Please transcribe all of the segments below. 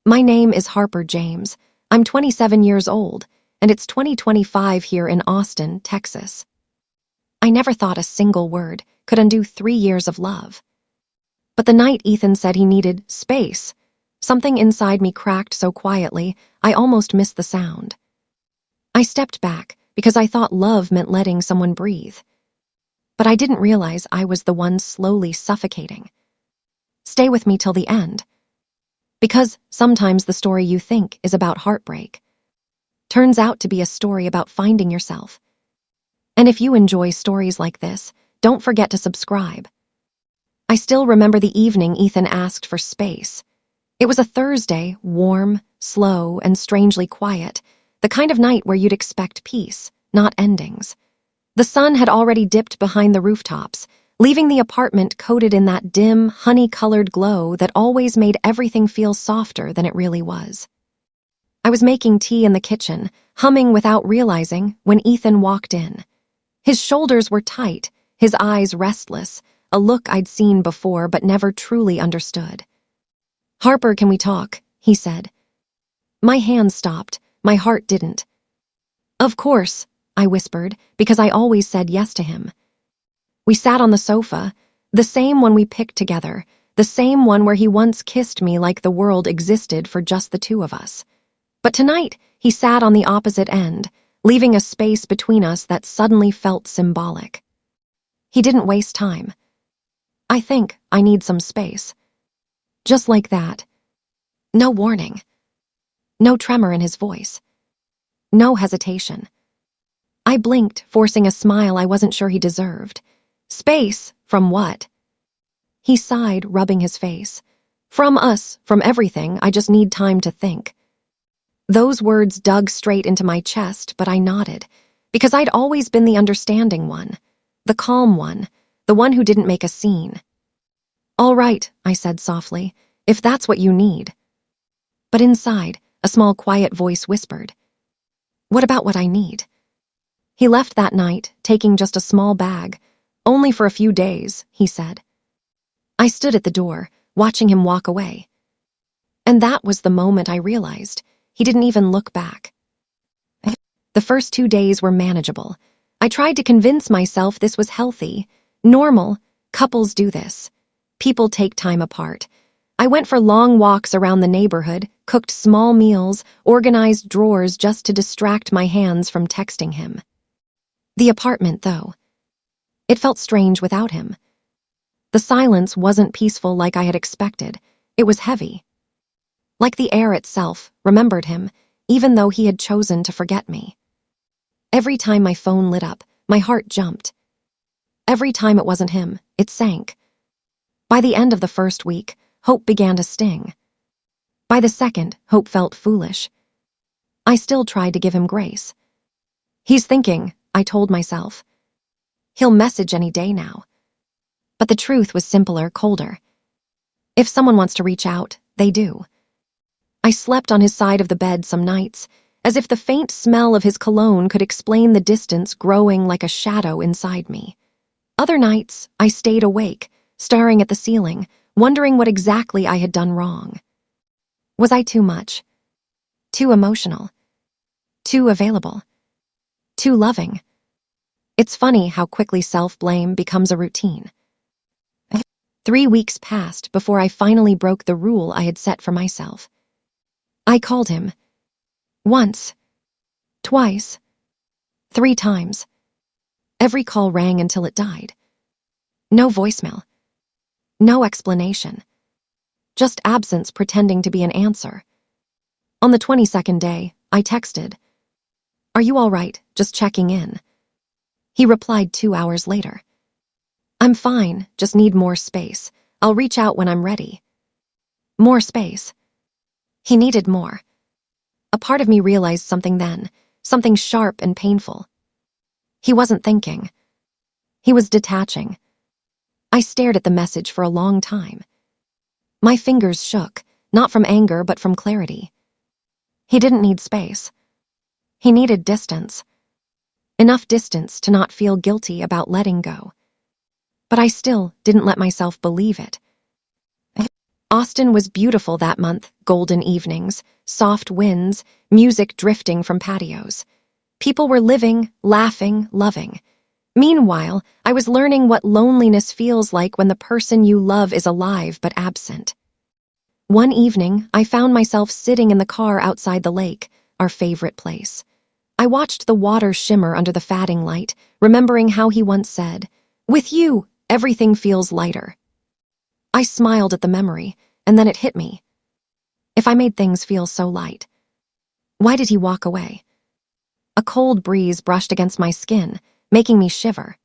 My name is Harper James. I'm 27 years old, and it's 2025 here in Austin, Texas. I never thought a single word could undo 3 years of love. But the night Ethan said he needed space, something inside me cracked so quietly, I almost missed the sound. I stepped back because I thought love meant letting someone breathe. But I didn't realize I was the one slowly suffocating. Stay with me till the end. Because sometimes the story you think is about heartbreak turns out to be a story about finding yourself. And if you enjoy stories like this, don't forget to subscribe. I still remember the evening Ethan asked for space. It was a Thursday, warm, slow, and strangely quiet, the kind of night where you'd expect peace, not endings. The sun had already dipped behind the rooftops, leaving the apartment coated in that dim, honey-colored glow that always made everything feel softer than it really was. I was making tea in the kitchen, humming without realizing, when Ethan walked in. His shoulders were tight, his eyes restless, a look I'd seen before but never truly understood. "Harper, can we talk?" he said. My hand stopped, my heart didn't. "Of course," I whispered, because I always said yes to him. We sat on the sofa, the same one we picked together, the same one where he once kissed me like the world existed for just the two of us. But tonight, he sat on the opposite end, leaving a space between us that suddenly felt symbolic. He didn't waste time. "I think I need some space." Just like that. No warning. No tremor in his voice. No hesitation. I blinked, forcing a smile I wasn't sure he deserved. Space? From what? He sighed, rubbing his face. "From us, from everything, I just need time to think." Those words dug straight into my chest, but I nodded, because I'd always been the understanding one, the calm one, the one who didn't make a scene. "All right," I said softly, "if that's what you need." But inside, a small quiet voice whispered, "What about what I need?" He left that night, taking just a small bag. "Only for a few days," he said. I stood at the door, watching him walk away. And that was the moment I realized he didn't even look back. The first 2 days were manageable. I tried to convince myself this was healthy, normal. Couples do this. People take time apart. I went for long walks around the neighborhood, cooked small meals, organized drawers just to distract my hands from texting him. The apartment, though. It felt strange without him. The silence wasn't peaceful like I had expected. It was heavy. Like the air itself remembered him, even though he had chosen to forget me. Every time my phone lit up, my heart jumped. Every time it wasn't him, it sank. By the end of the first week, hope began to sting. By the second, hope felt foolish. I still tried to give him grace. "He's thinking," I told myself. "He'll message any day now." But the truth was simpler, colder. If someone wants to reach out, they do. I slept on his side of the bed some nights, as if the faint smell of his cologne could explain the distance growing like a shadow inside me. Other nights, I stayed awake, staring at the ceiling, wondering what exactly I had done wrong. Was I too much? Too emotional? Too available? Too loving? It's funny how quickly self-blame becomes a routine. 3 weeks passed before I finally broke the rule I had set for myself. I called him. Once. Twice. 3 times. Every call rang until it died. No voicemail. No explanation. Just absence pretending to be an answer. On the 22nd day, I texted, "Are you all right? Just checking in." He replied 2 hours later. "I'm fine, just need more space. I'll reach out when I'm ready." More space. He needed more. A part of me realized something then, something sharp and painful. He wasn't thinking. He was detaching. I stared at the message for a long time. My fingers shook, not from anger but from clarity. He didn't need space. He needed distance. Enough distance to not feel guilty about letting go. But I still didn't let myself believe it. Austin was beautiful that month, golden evenings, soft winds, music drifting from patios. People were living, laughing, loving. Meanwhile, I was learning what loneliness feels like when the person you love is alive but absent. One evening, I found myself sitting in the car outside the lake, our favorite place. I watched the water shimmer under the fatting light, remembering how he once said, "With you, everything feels lighter." I smiled at the memory, and then it hit me. If I made things feel so light, why did he walk away? A cold breeze brushed against my skin, making me shiver.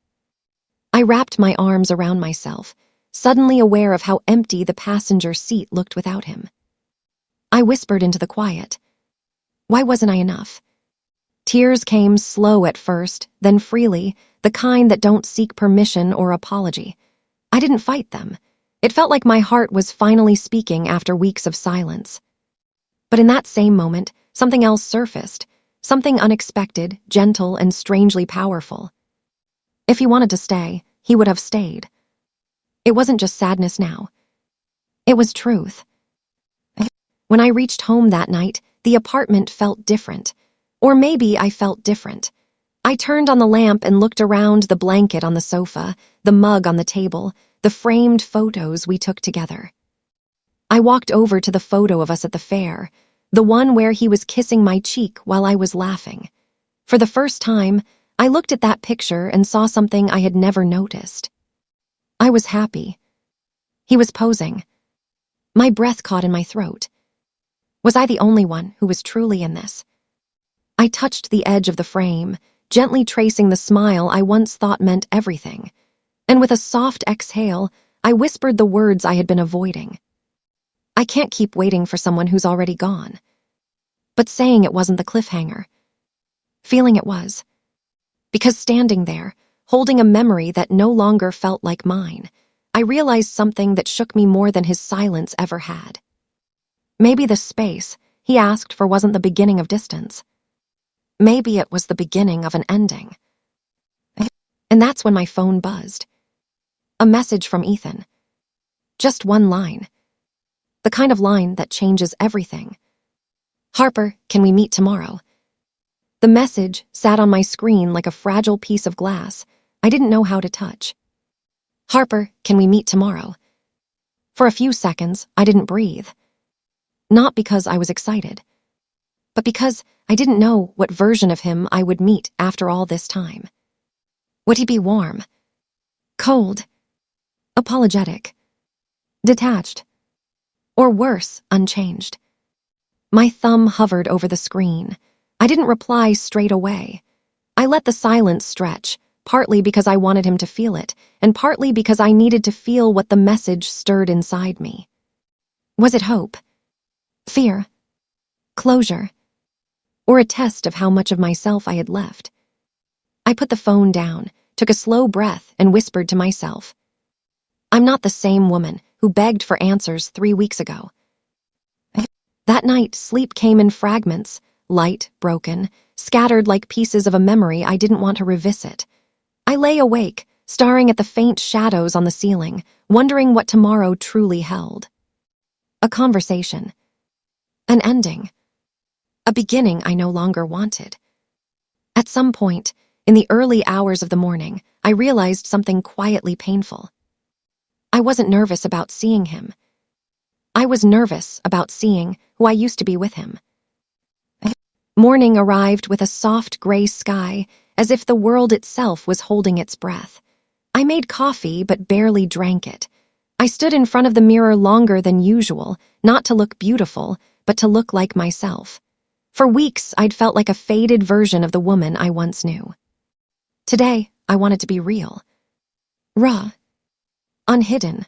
I wrapped my arms around myself, suddenly aware of how empty the passenger seat looked without him. I whispered into the quiet, "Why wasn't I enough?" Tears came slow at first, then freely, the kind that don't seek permission or apology. I didn't fight them. It felt like my heart was finally speaking after weeks of silence. But in that same moment, something else surfaced, something unexpected, gentle, and strangely powerful. If he wanted to stay, he would have stayed. It wasn't just sadness now. It was truth. When I reached home that night, the apartment felt different. Or maybe I felt different. I turned on the lamp and looked around the blanket on the sofa, the mug on the table, the framed photos we took together. I walked over to the photo of us at the fair, the one where he was kissing my cheek while I was laughing. For the first time, I looked at that picture and saw something I had never noticed. I was happy. He was posing. My breath caught in my throat. Was I the only one who was truly in this? I touched the edge of the frame, gently tracing the smile I once thought meant everything. And with a soft exhale, I whispered the words I had been avoiding. I can't keep waiting for someone who's already gone. But saying it wasn't the cliffhanger. Feeling it was. Because standing there, holding a memory that no longer felt like mine, I realized something that shook me more than his silence ever had. Maybe the space he asked for wasn't the beginning of distance. Maybe it was the beginning of an ending. And that's when my phone buzzed. A message from Ethan. Just one line. The kind of line that changes everything. "Harper, can we meet tomorrow?" The message sat on my screen like a fragile piece of glass I didn't know how to touch. "Harper, can we meet tomorrow?" For a few seconds, I didn't breathe. Not because I was excited, but because I didn't know what version of him I would meet after all this time. Would he be warm? Cold? Apologetic? Detached? Or worse, unchanged? My thumb hovered over the screen. I didn't reply straight away. I let the silence stretch, partly because I wanted him to feel it, and partly because I needed to feel what the message stirred inside me. Was it hope? Fear? Closure? Or a test of how much of myself I had left? I put the phone down, took a slow breath, and whispered to myself, "I'm not the same woman who begged for answers 3 weeks ago." That night, sleep came in fragments, light, broken, scattered like pieces of a memory I didn't want to revisit. I lay awake, staring at the faint shadows on the ceiling, wondering what tomorrow truly held. A conversation. An ending. A beginning I no longer wanted. At some point, in the early hours of the morning, I realized something quietly painful. I wasn't nervous about seeing him. I was nervous about seeing who I used to be with him. Morning arrived with a soft gray sky, as if the world itself was holding its breath. I made coffee but barely drank it. I stood in front of the mirror longer than usual, not to look beautiful, but to look like myself. For weeks, I'd felt like a faded version of the woman I once knew. Today, I wanted to be real. Raw. Unhidden.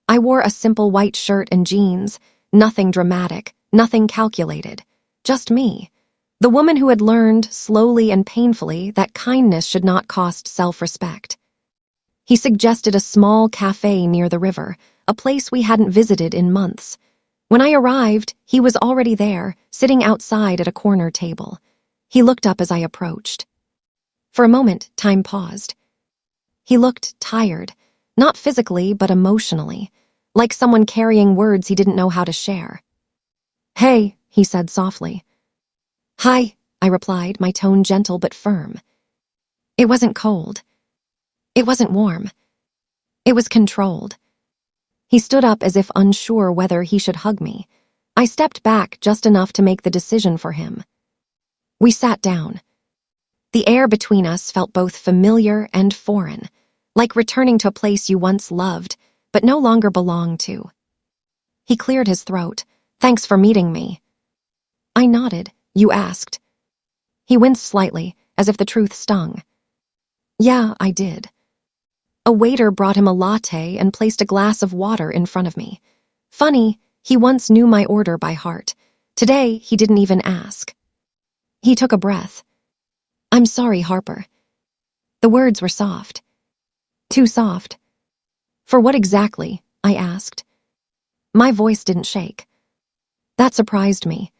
I wore a simple white shirt and jeans, nothing dramatic, nothing calculated. Just me. The woman who had learned, slowly and painfully, that kindness should not cost self-respect. He suggested a small cafe near the river, a place we hadn't visited in months. When I arrived, he was already there, sitting outside at a corner table. He looked up as I approached. For a moment, time paused. He looked tired, not physically but emotionally, like someone carrying words he didn't know how to share. "Hey," he said softly. "Hi," I replied, my tone gentle but firm. It wasn't cold. It wasn't warm. It was controlled. He stood up as if unsure whether he should hug me. I stepped back just enough to make the decision for him. We sat down. The air between us felt both familiar and foreign, like returning to a place you once loved, but no longer belonged to. He cleared his throat. "Thanks for meeting me." I nodded. "You asked." He winced slightly, as if the truth stung. "Yeah, I did." A waiter brought him a latte and placed a glass of water in front of me. Funny, he once knew my order by heart. Today, he didn't even ask. He took a breath. "I'm sorry, Harper." The words were soft. Too soft. "For what exactly?" I asked. My voice didn't shake. That surprised me.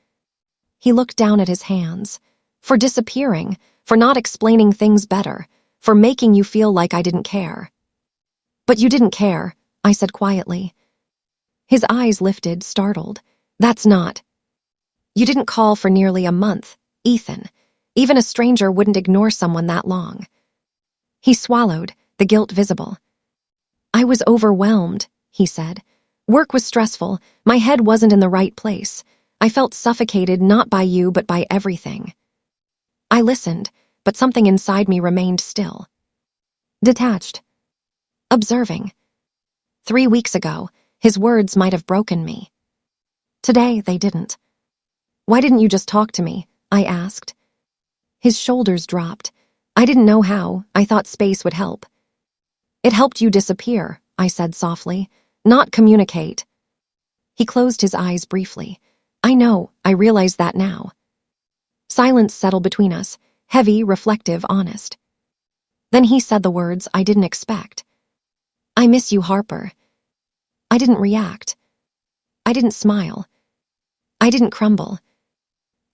He looked down at his hands. "For disappearing, for not explaining things better, for making you feel like I didn't care." "But you didn't care," I said quietly. His eyes lifted, startled. "That's not." "You didn't call for nearly a month, Ethan. Even a stranger wouldn't ignore someone that long." He swallowed, the guilt visible. "I was overwhelmed," he said. "Work was stressful. My head wasn't in the right place. I felt suffocated not by you but by everything." I listened, but something inside me remained still. Detached. Observing. 3 weeks ago, his words might have broken me. Today, they didn't. "Why didn't you just talk to me?" I asked. His shoulders dropped. I didn't know how. I thought space would help. "It helped you disappear," I said softly, "not communicate." He closed his eyes briefly. "I know, I realize that now." Silence settled between us, heavy, reflective, honest. Then he said the words I didn't expect. "I miss you, Harper." I didn't react. I didn't smile. I didn't crumble.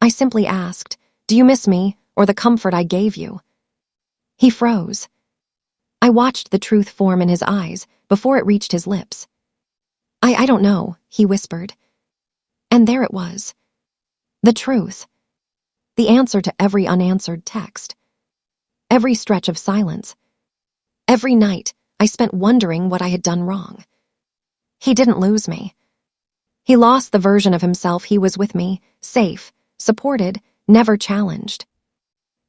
I simply asked, "Do you miss me, or the comfort I gave you?" He froze. I watched the truth form in his eyes before it reached his lips. I don't know," he whispered. And there it was. The truth. The answer to every unanswered text. Every stretch of silence. Every night I spent wondering what I had done wrong. He didn't lose me. He lost the version of himself he was with me, safe, supported, never challenged.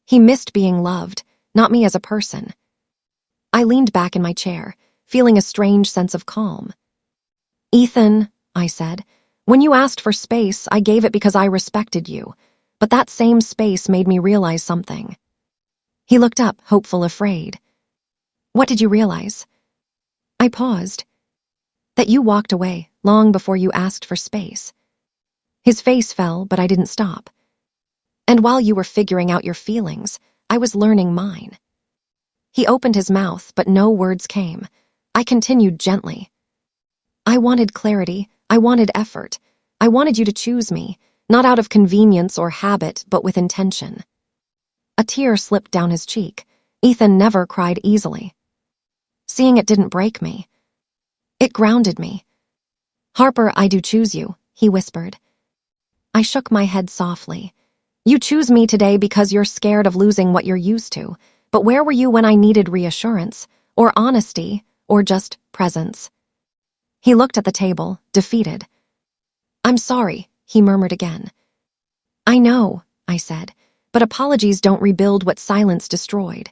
He missed being loved, not me as a person. I leaned back in my chair, feeling a strange sense of calm. "Ethan," I said, "when you asked for space, I gave it because I respected you. But that same space made me realize something." He looked up, hopeful, afraid. "What did you realize?" I paused. "That you walked away long before you asked for space." His face fell, but I didn't stop. "And while you were figuring out your feelings, I was learning mine." He opened his mouth, but no words came. I continued gently. "I wanted clarity. I wanted effort. I wanted you to choose me, not out of convenience or habit, but with intention." A tear slipped down his cheek. Ethan never cried easily. Seeing it didn't break me. It grounded me. "Harper, I do choose you," he whispered. I shook my head softly. "You choose me today because you're scared of losing what you're used to. But where were you when I needed reassurance, or honesty, or just presence?" He looked at the table, defeated. "I'm sorry," he murmured again. "I know," I said, "but apologies don't rebuild what silence destroyed."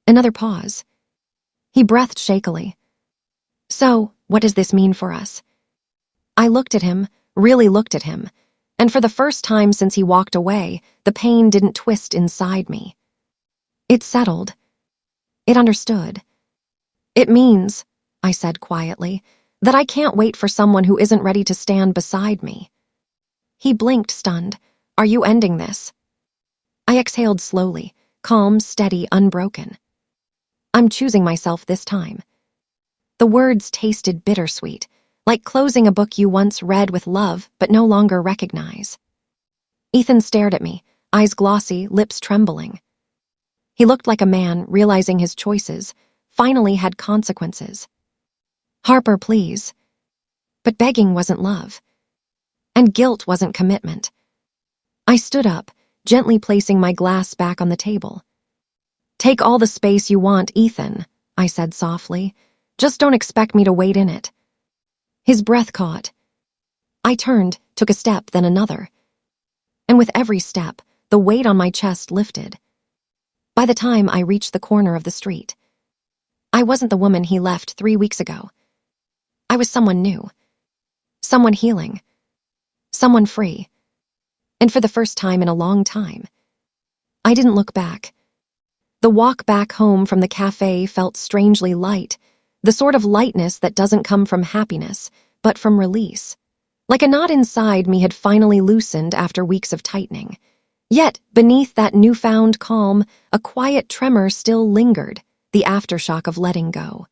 Another pause. He breathed shakily. "So, what does this mean for us?" I looked at him, really looked at him, and for the first time since he walked away, the pain didn't twist inside me. It settled. It understood. "It means," I said quietly, "that I can't wait for someone who isn't ready to stand beside me." He blinked, stunned. "Are you ending this?" I exhaled slowly, calm, steady, unbroken. "I'm choosing myself this time." The words tasted bittersweet, like closing a book you once read with love but no longer recognize. Ethan stared at me, eyes glossy, lips trembling. He looked like a man realizing his choices finally had consequences. "Harper, please." But begging wasn't love. And guilt wasn't commitment. I stood up, gently placing my glass back on the table. "Take all the space you want, Ethan," I said softly. "Just don't expect me to wait in it." His breath caught. I turned, took a step, then another. And with every step, the weight on my chest lifted. By the time I reached the corner of the street, I wasn't the woman he left 3 weeks ago. I was someone new. Someone healing. Someone free. And for the first time in a long time, I didn't look back. The walk back home from the cafe felt strangely light, the sort of lightness that doesn't come from happiness, but from release. Like a knot inside me had finally loosened after weeks of tightening. Yet, beneath that newfound calm, a quiet tremor still lingered, the aftershock of letting go.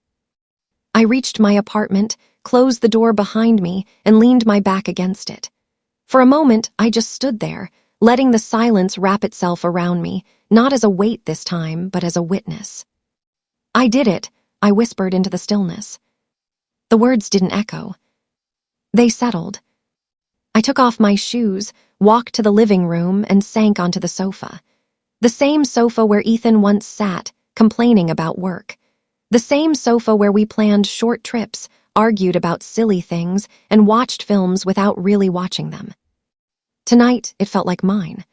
I reached my apartment, closed the door behind me, and leaned my back against it. For a moment, I just stood there, letting the silence wrap itself around me, not as a weight this time, but as a witness. "I did it," I whispered into the stillness. The words didn't echo. They settled. I took off my shoes, walked to the living room, and sank onto the sofa. The same sofa where Ethan once sat, complaining about work. The same sofa where we planned short trips, argued about silly things, and watched films without really watching them. Tonight, it felt like mine.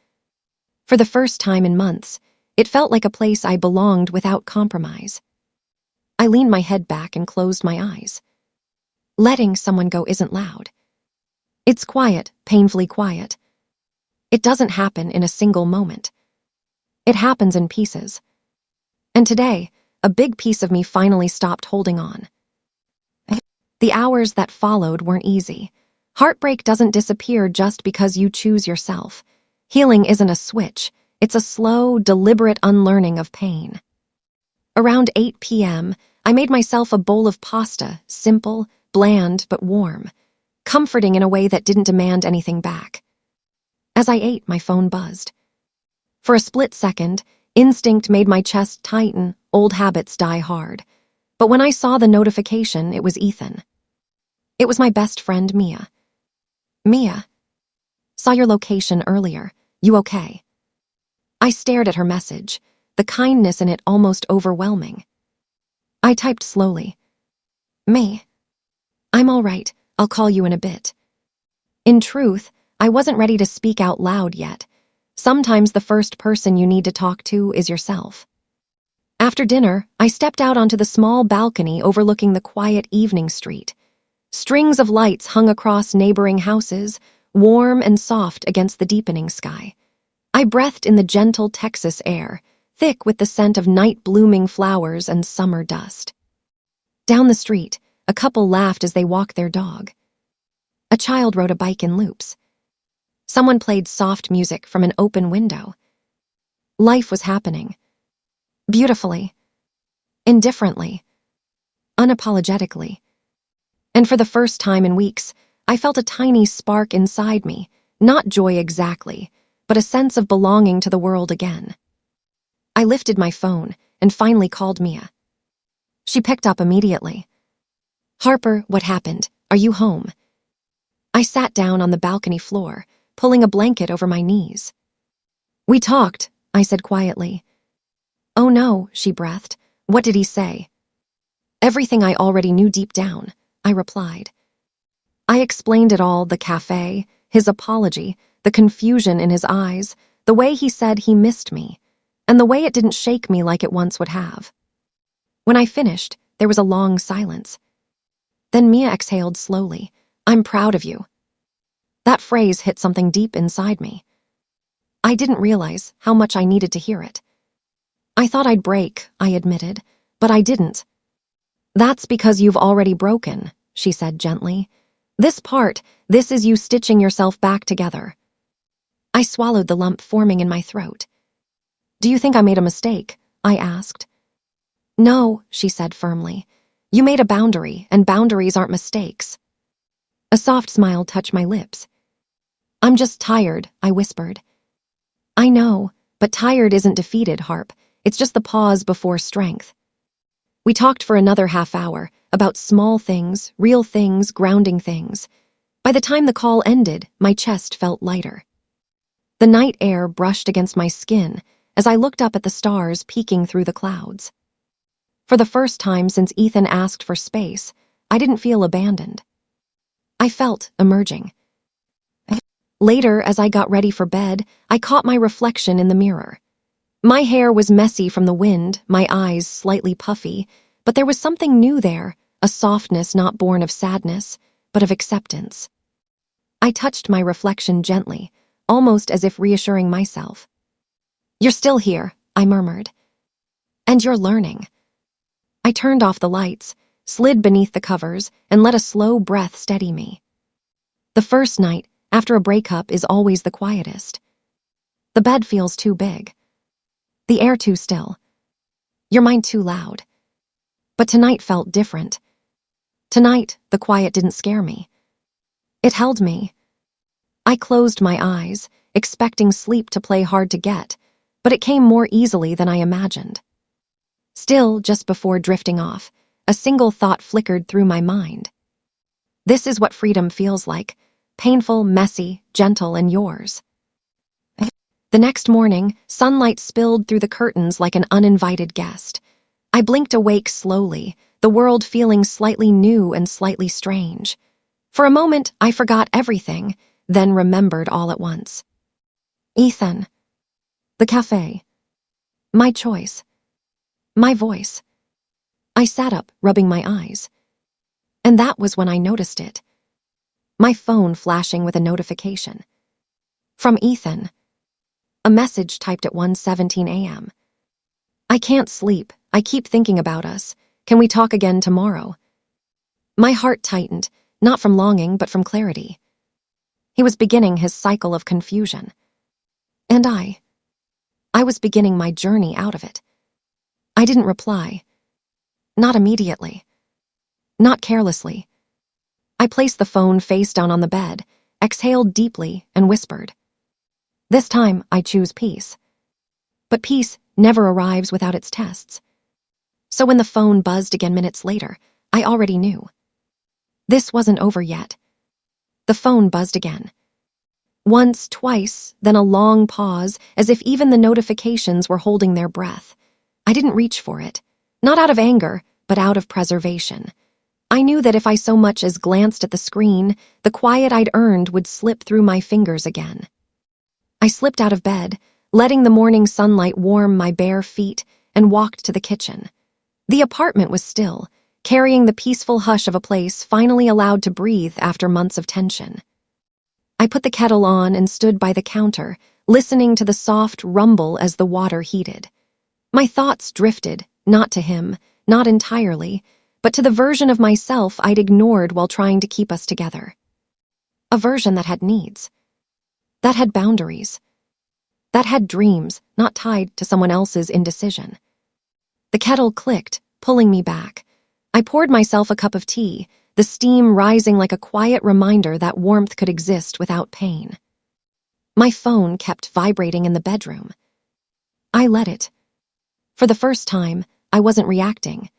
For the first time in months, it felt like a place I belonged without compromise. I leaned my head back and closed my eyes. Letting someone go isn't loud. It's quiet, painfully quiet. It doesn't happen in a single moment. It happens in pieces. And today, a big piece of me finally stopped holding on. The hours that followed weren't easy. Heartbreak doesn't disappear just because you choose yourself. Healing isn't a switch. It's a slow, deliberate unlearning of pain. Around 8 p.m., I made myself a bowl of pasta, simple, bland, but warm, comforting in a way that didn't demand anything back. As I ate, my phone buzzed. For a split second, instinct made my chest tighten, old habits die hard. But when I saw the notification, it was Ethan. It was my best friend, Mia. "Mia, saw your location earlier. You okay?" I stared at her message, the kindness in it almost overwhelming. I typed slowly. "Me. I'm all right. I'll call you in a bit." In truth, I wasn't ready to speak out loud yet. Sometimes the first person you need to talk to is yourself. After dinner, I stepped out onto the small balcony overlooking the quiet evening street. Strings of lights hung across neighboring houses, warm and soft against the deepening sky. I breathed in the gentle Texas air, thick with the scent of night-blooming flowers and summer dust. Down the street, a couple laughed as they walked their dog. A child rode a bike in loops. Someone played soft music from an open window. Life was happening. Beautifully. Indifferently. Unapologetically. And for the first time in weeks, I felt a tiny spark inside me, not joy exactly, but a sense of belonging to the world again. I lifted my phone and finally called Mia. She picked up immediately. "Harper, what happened? Are you home?" I sat down on the balcony floor, pulling a blanket over my knees. "We talked," I said quietly. "Oh no," she breathed. "What did he say?" "Everything I already knew deep down," I replied. I explained it all, the cafe, his apology, the confusion in his eyes, the way he said he missed me, and the way it didn't shake me like it once would have. When I finished, there was a long silence. Then Mia exhaled slowly. "I'm proud of you." That phrase hit something deep inside me. I didn't realize how much I needed to hear it. I thought I'd break, I admitted, but I didn't. "That's because you've already broken," she said gently. This is you stitching yourself back together." I swallowed the lump forming in my throat. "Do you think I made a mistake?" I asked. "No," she said firmly. "You made a boundary, and boundaries aren't mistakes." A soft smile touched my lips. "I'm just tired," I whispered. "I know, but tired isn't defeated, Harp. It's just the pause before strength." We talked for another half hour, about small things, real things, grounding things. By the time the call ended, my chest felt lighter. The night air brushed against my skin as I looked up at the stars peeking through the clouds. For the first time since Ethan asked for space, I didn't feel abandoned. I felt emerging. Later, as I got ready for bed, I caught my reflection in the mirror. My hair was messy from the wind, my eyes slightly puffy, but there was something new there, a softness not born of sadness, but of acceptance. I touched my reflection gently, almost as if reassuring myself. "You're still here," I murmured. "And you're learning." I turned off the lights, slid beneath the covers, and let a slow breath steady me. The first night, after a breakup, is always the quietest. The bed feels too big. The air too still. Your mind too loud. But tonight felt different. Tonight, the quiet didn't scare me. It held me. I closed my eyes, expecting sleep to play hard to get, but it came more easily than I imagined. Still, just before drifting off, a single thought flickered through my mind. This is what freedom feels like: painful, messy, gentle, and yours. The next morning, sunlight spilled through the curtains like an uninvited guest. I blinked awake slowly, the world feeling slightly new and slightly strange. For a moment, I forgot everything, then remembered all at once. Ethan. The cafe. My choice. My voice. I sat up, rubbing my eyes. And that was when I noticed it. My phone flashing with a notification. From Ethan. A message typed at 1:17 a.m. "I can't sleep. I keep thinking about us. Can we talk again tomorrow?" My heart tightened, not from longing, but from clarity. He was beginning his cycle of confusion. And I was beginning my journey out of it. I didn't reply. Not immediately. Not carelessly. I placed the phone face down on the bed, exhaled deeply, and whispered. This time, I choose peace. But peace never arrives without its tests. So when the phone buzzed again minutes later, I already knew. This wasn't over yet. The phone buzzed again. Once, twice, then a long pause, as if even the notifications were holding their breath. I didn't reach for it, not out of anger, but out of preservation. I knew that if I so much as glanced at the screen, the quiet I'd earned would slip through my fingers again. I slipped out of bed, letting the morning sunlight warm my bare feet, and walked to the kitchen. The apartment was still, carrying the peaceful hush of a place finally allowed to breathe after months of tension. I put the kettle on and stood by the counter, listening to the soft rumble as the water heated. My thoughts drifted, not to him, not entirely, but to the version of myself I'd ignored while trying to keep us together. A version that had needs. That had boundaries. That had dreams, not tied to someone else's indecision. The kettle clicked, pulling me back. I poured myself a cup of tea, the steam rising like a quiet reminder that warmth could exist without pain. My phone kept vibrating in the bedroom. I let it. For the first time, I wasn't reacting.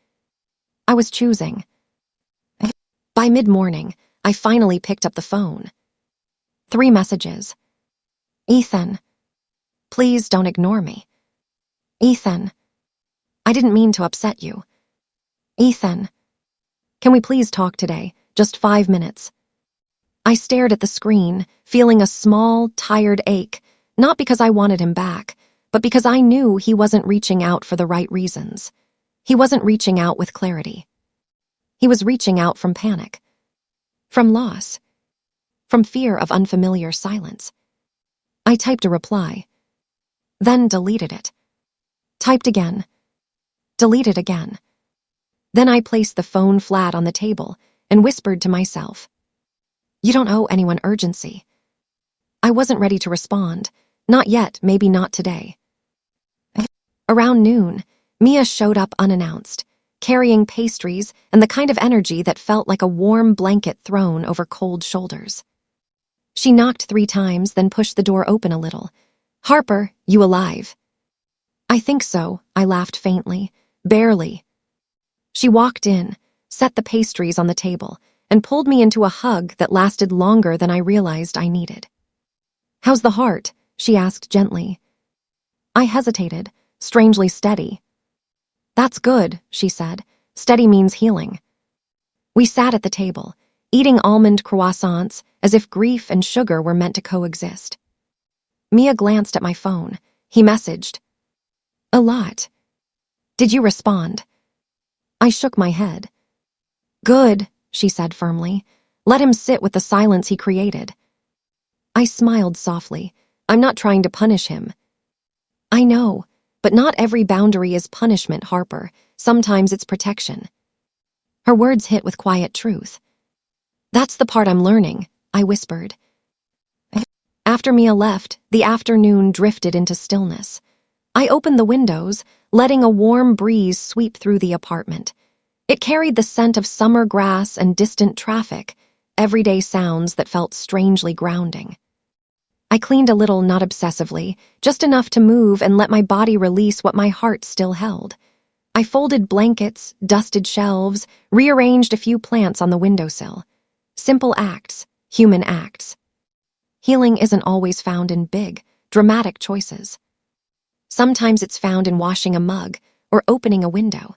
I was choosing. By mid-morning, I finally picked up the phone. 3 messages. Ethan. Please don't ignore me. Ethan. I didn't mean to upset you. Ethan. Can we please talk today? Just 5 minutes. I stared at the screen, feeling a small, tired ache, not because I wanted him back, but because I knew he wasn't reaching out for the right reasons. He wasn't reaching out with clarity. He was reaching out from panic. From loss. From fear of unfamiliar silence. I typed a reply. Then deleted it. Typed again. Deleted again. Then I placed the phone flat on the table and whispered to myself, "You don't owe anyone urgency." I wasn't ready to respond. Not yet, maybe not today. Around noon, Mia showed up unannounced, carrying pastries and the kind of energy that felt like a warm blanket thrown over cold shoulders. She knocked 3 times, then pushed the door open a little. "Harper, you alive?" "I think so," I laughed faintly. "Barely." She walked in, set the pastries on the table, and pulled me into a hug that lasted longer than I realized I needed. "How's the heart?" she asked gently. I hesitated, strangely steady. "That's good," she said. "Steady means healing." We sat at the table, eating almond croissants as if grief and sugar were meant to coexist. Mia glanced at my phone. He messaged, "A lot. Did you respond?" I shook my head. "Good," she said firmly. "Let him sit with the silence he created." I smiled softly. "I'm not trying to punish him." "I know, but not every boundary is punishment, Harper. Sometimes it's protection." Her words hit with quiet truth. "That's the part I'm learning," I whispered. After Mia left, the afternoon drifted into stillness. I opened the windows, letting a warm breeze sweep through the apartment. It carried the scent of summer grass and distant traffic, everyday sounds that felt strangely grounding. I cleaned a little, not obsessively, just enough to move and let my body release what my heart still held. I folded blankets, dusted shelves, rearranged a few plants on the windowsill. Simple acts, human acts. Healing isn't always found in big, dramatic choices. Sometimes it's found in washing a mug or opening a window.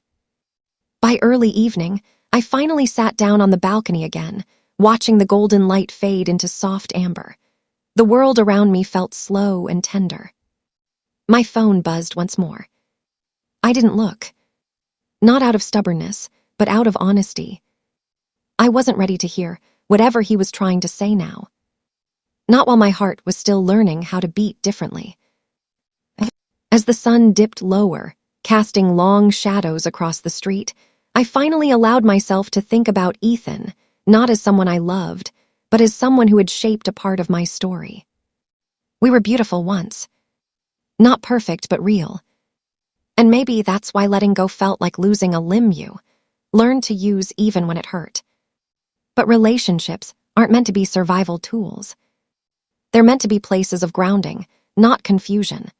By early evening, I finally sat down on the balcony again, watching the golden light fade into soft amber. The world around me felt slow and tender. My phone buzzed once more. I didn't look. Not out of stubbornness, but out of honesty. I wasn't ready to hear whatever he was trying to say now. Not while my heart was still learning how to beat differently. As the sun dipped lower, casting long shadows across the street, I finally allowed myself to think about Ethan, not as someone I loved, but as someone who had shaped a part of my story. We were beautiful once. Not perfect, but real. And maybe that's why letting go felt like losing a limb you learned to use even when it hurt. But relationships aren't meant to be survival tools. They're meant to be places of grounding, not confusion.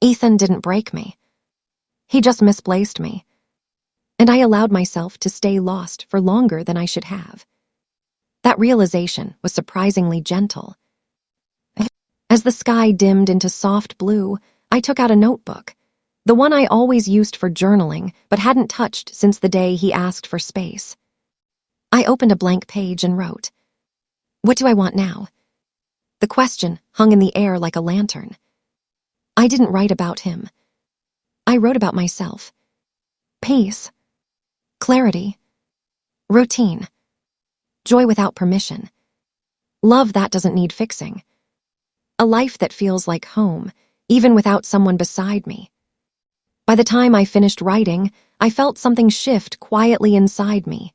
Ethan didn't break me. He just misplaced me. And I allowed myself to stay lost for longer than I should have. That realization was surprisingly gentle. As the sky dimmed into soft blue, I took out a notebook, the one I always used for journaling but hadn't touched since the day he asked for space. I opened a blank page and wrote, "What do I want now?" The question hung in the air like a lantern. I didn't write about him. I wrote about myself. Peace. Clarity. Routine. Joy without permission. Love that doesn't need fixing. A life that feels like home, even without someone beside me. By the time I finished writing, I felt something shift quietly inside me.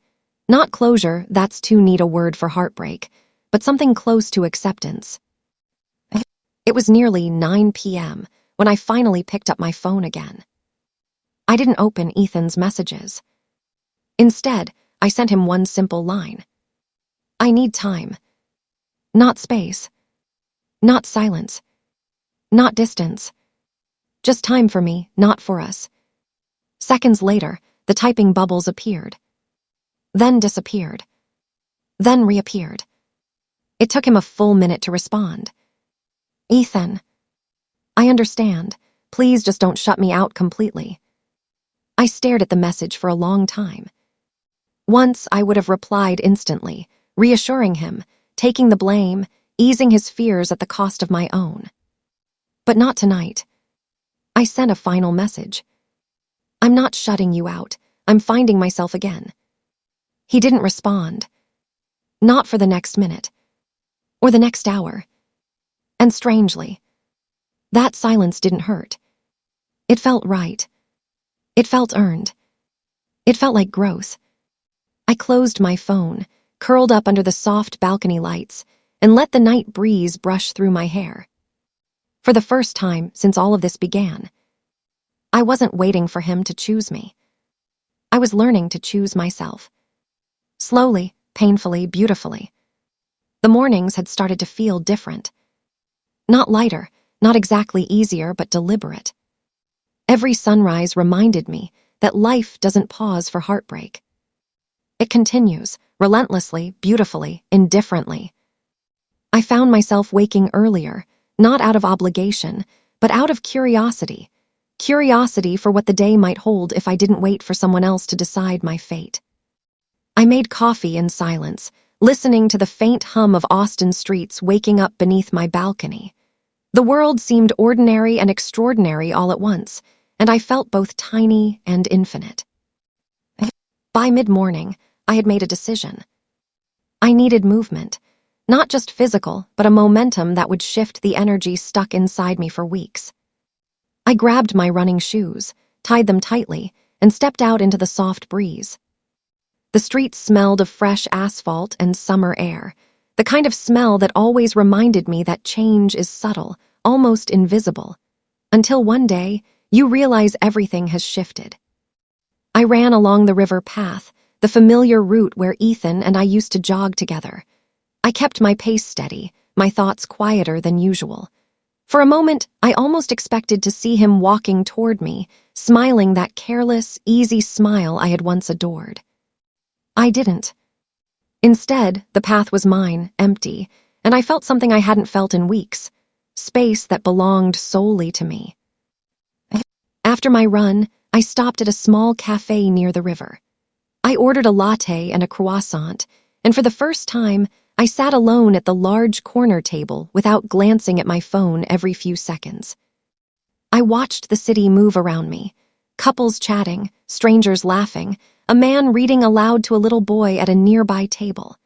Not closure, that's too neat a word for heartbreak, but something close to acceptance. It was nearly 9 p.m. when I finally picked up my phone again. I didn't open Ethan's messages. Instead, I sent him one simple line. I need time. Not space. Not silence. Not distance. Just time for me, not for us. Seconds later, the typing bubbles appeared. Then disappeared. Then reappeared. It took him a full minute to respond. Ethan, I understand. Please just don't shut me out completely. I stared at the message for a long time. Once I would have replied instantly, reassuring him, taking the blame, easing his fears at the cost of my own. But not tonight. I sent a final message. I'm not shutting you out. I'm finding myself again. He didn't respond. Not for the next minute. Or the next hour. And strangely, that silence didn't hurt. It felt right. It felt earned. It felt like growth. I closed my phone, curled up under the soft balcony lights, and let the night breeze brush through my hair. For the first time since all of this began, I wasn't waiting for him to choose me. I was learning to choose myself. Slowly, painfully, beautifully. The mornings had started to feel different. Not lighter, not exactly easier, but deliberate. Every sunrise reminded me that life doesn't pause for heartbreak. It continues, relentlessly, beautifully, indifferently. I found myself waking earlier, not out of obligation, but out of curiosity. Curiosity for what the day might hold if I didn't wait for someone else to decide my fate. I made coffee in silence, listening to the faint hum of Austin streets waking up beneath my balcony. The world seemed ordinary and extraordinary all at once, and I felt both tiny and infinite. By mid-morning, I had made a decision. I needed movement, not just physical, but a momentum that would shift the energy stuck inside me for weeks. I grabbed my running shoes, tied them tightly, and stepped out into the soft breeze. The streets smelled of fresh asphalt and summer air, the kind of smell that always reminded me that change is subtle, almost invisible. Until one day, you realize everything has shifted. I ran along the river path, the familiar route where Ethan and I used to jog together. I kept my pace steady, my thoughts quieter than usual. For a moment, I almost expected to see him walking toward me, smiling that careless, easy smile I had once adored. I didn't. Instead, the path was mine, empty, and I felt something I hadn't felt in weeks, space that belonged solely to me. After my run, I stopped at a small cafe near the river. I ordered a latte and a croissant, and for the first time, I sat alone at the large corner table without glancing at my phone every few seconds. I watched the city move around me, couples chatting, strangers laughing, a man reading aloud to a little boy at a nearby table.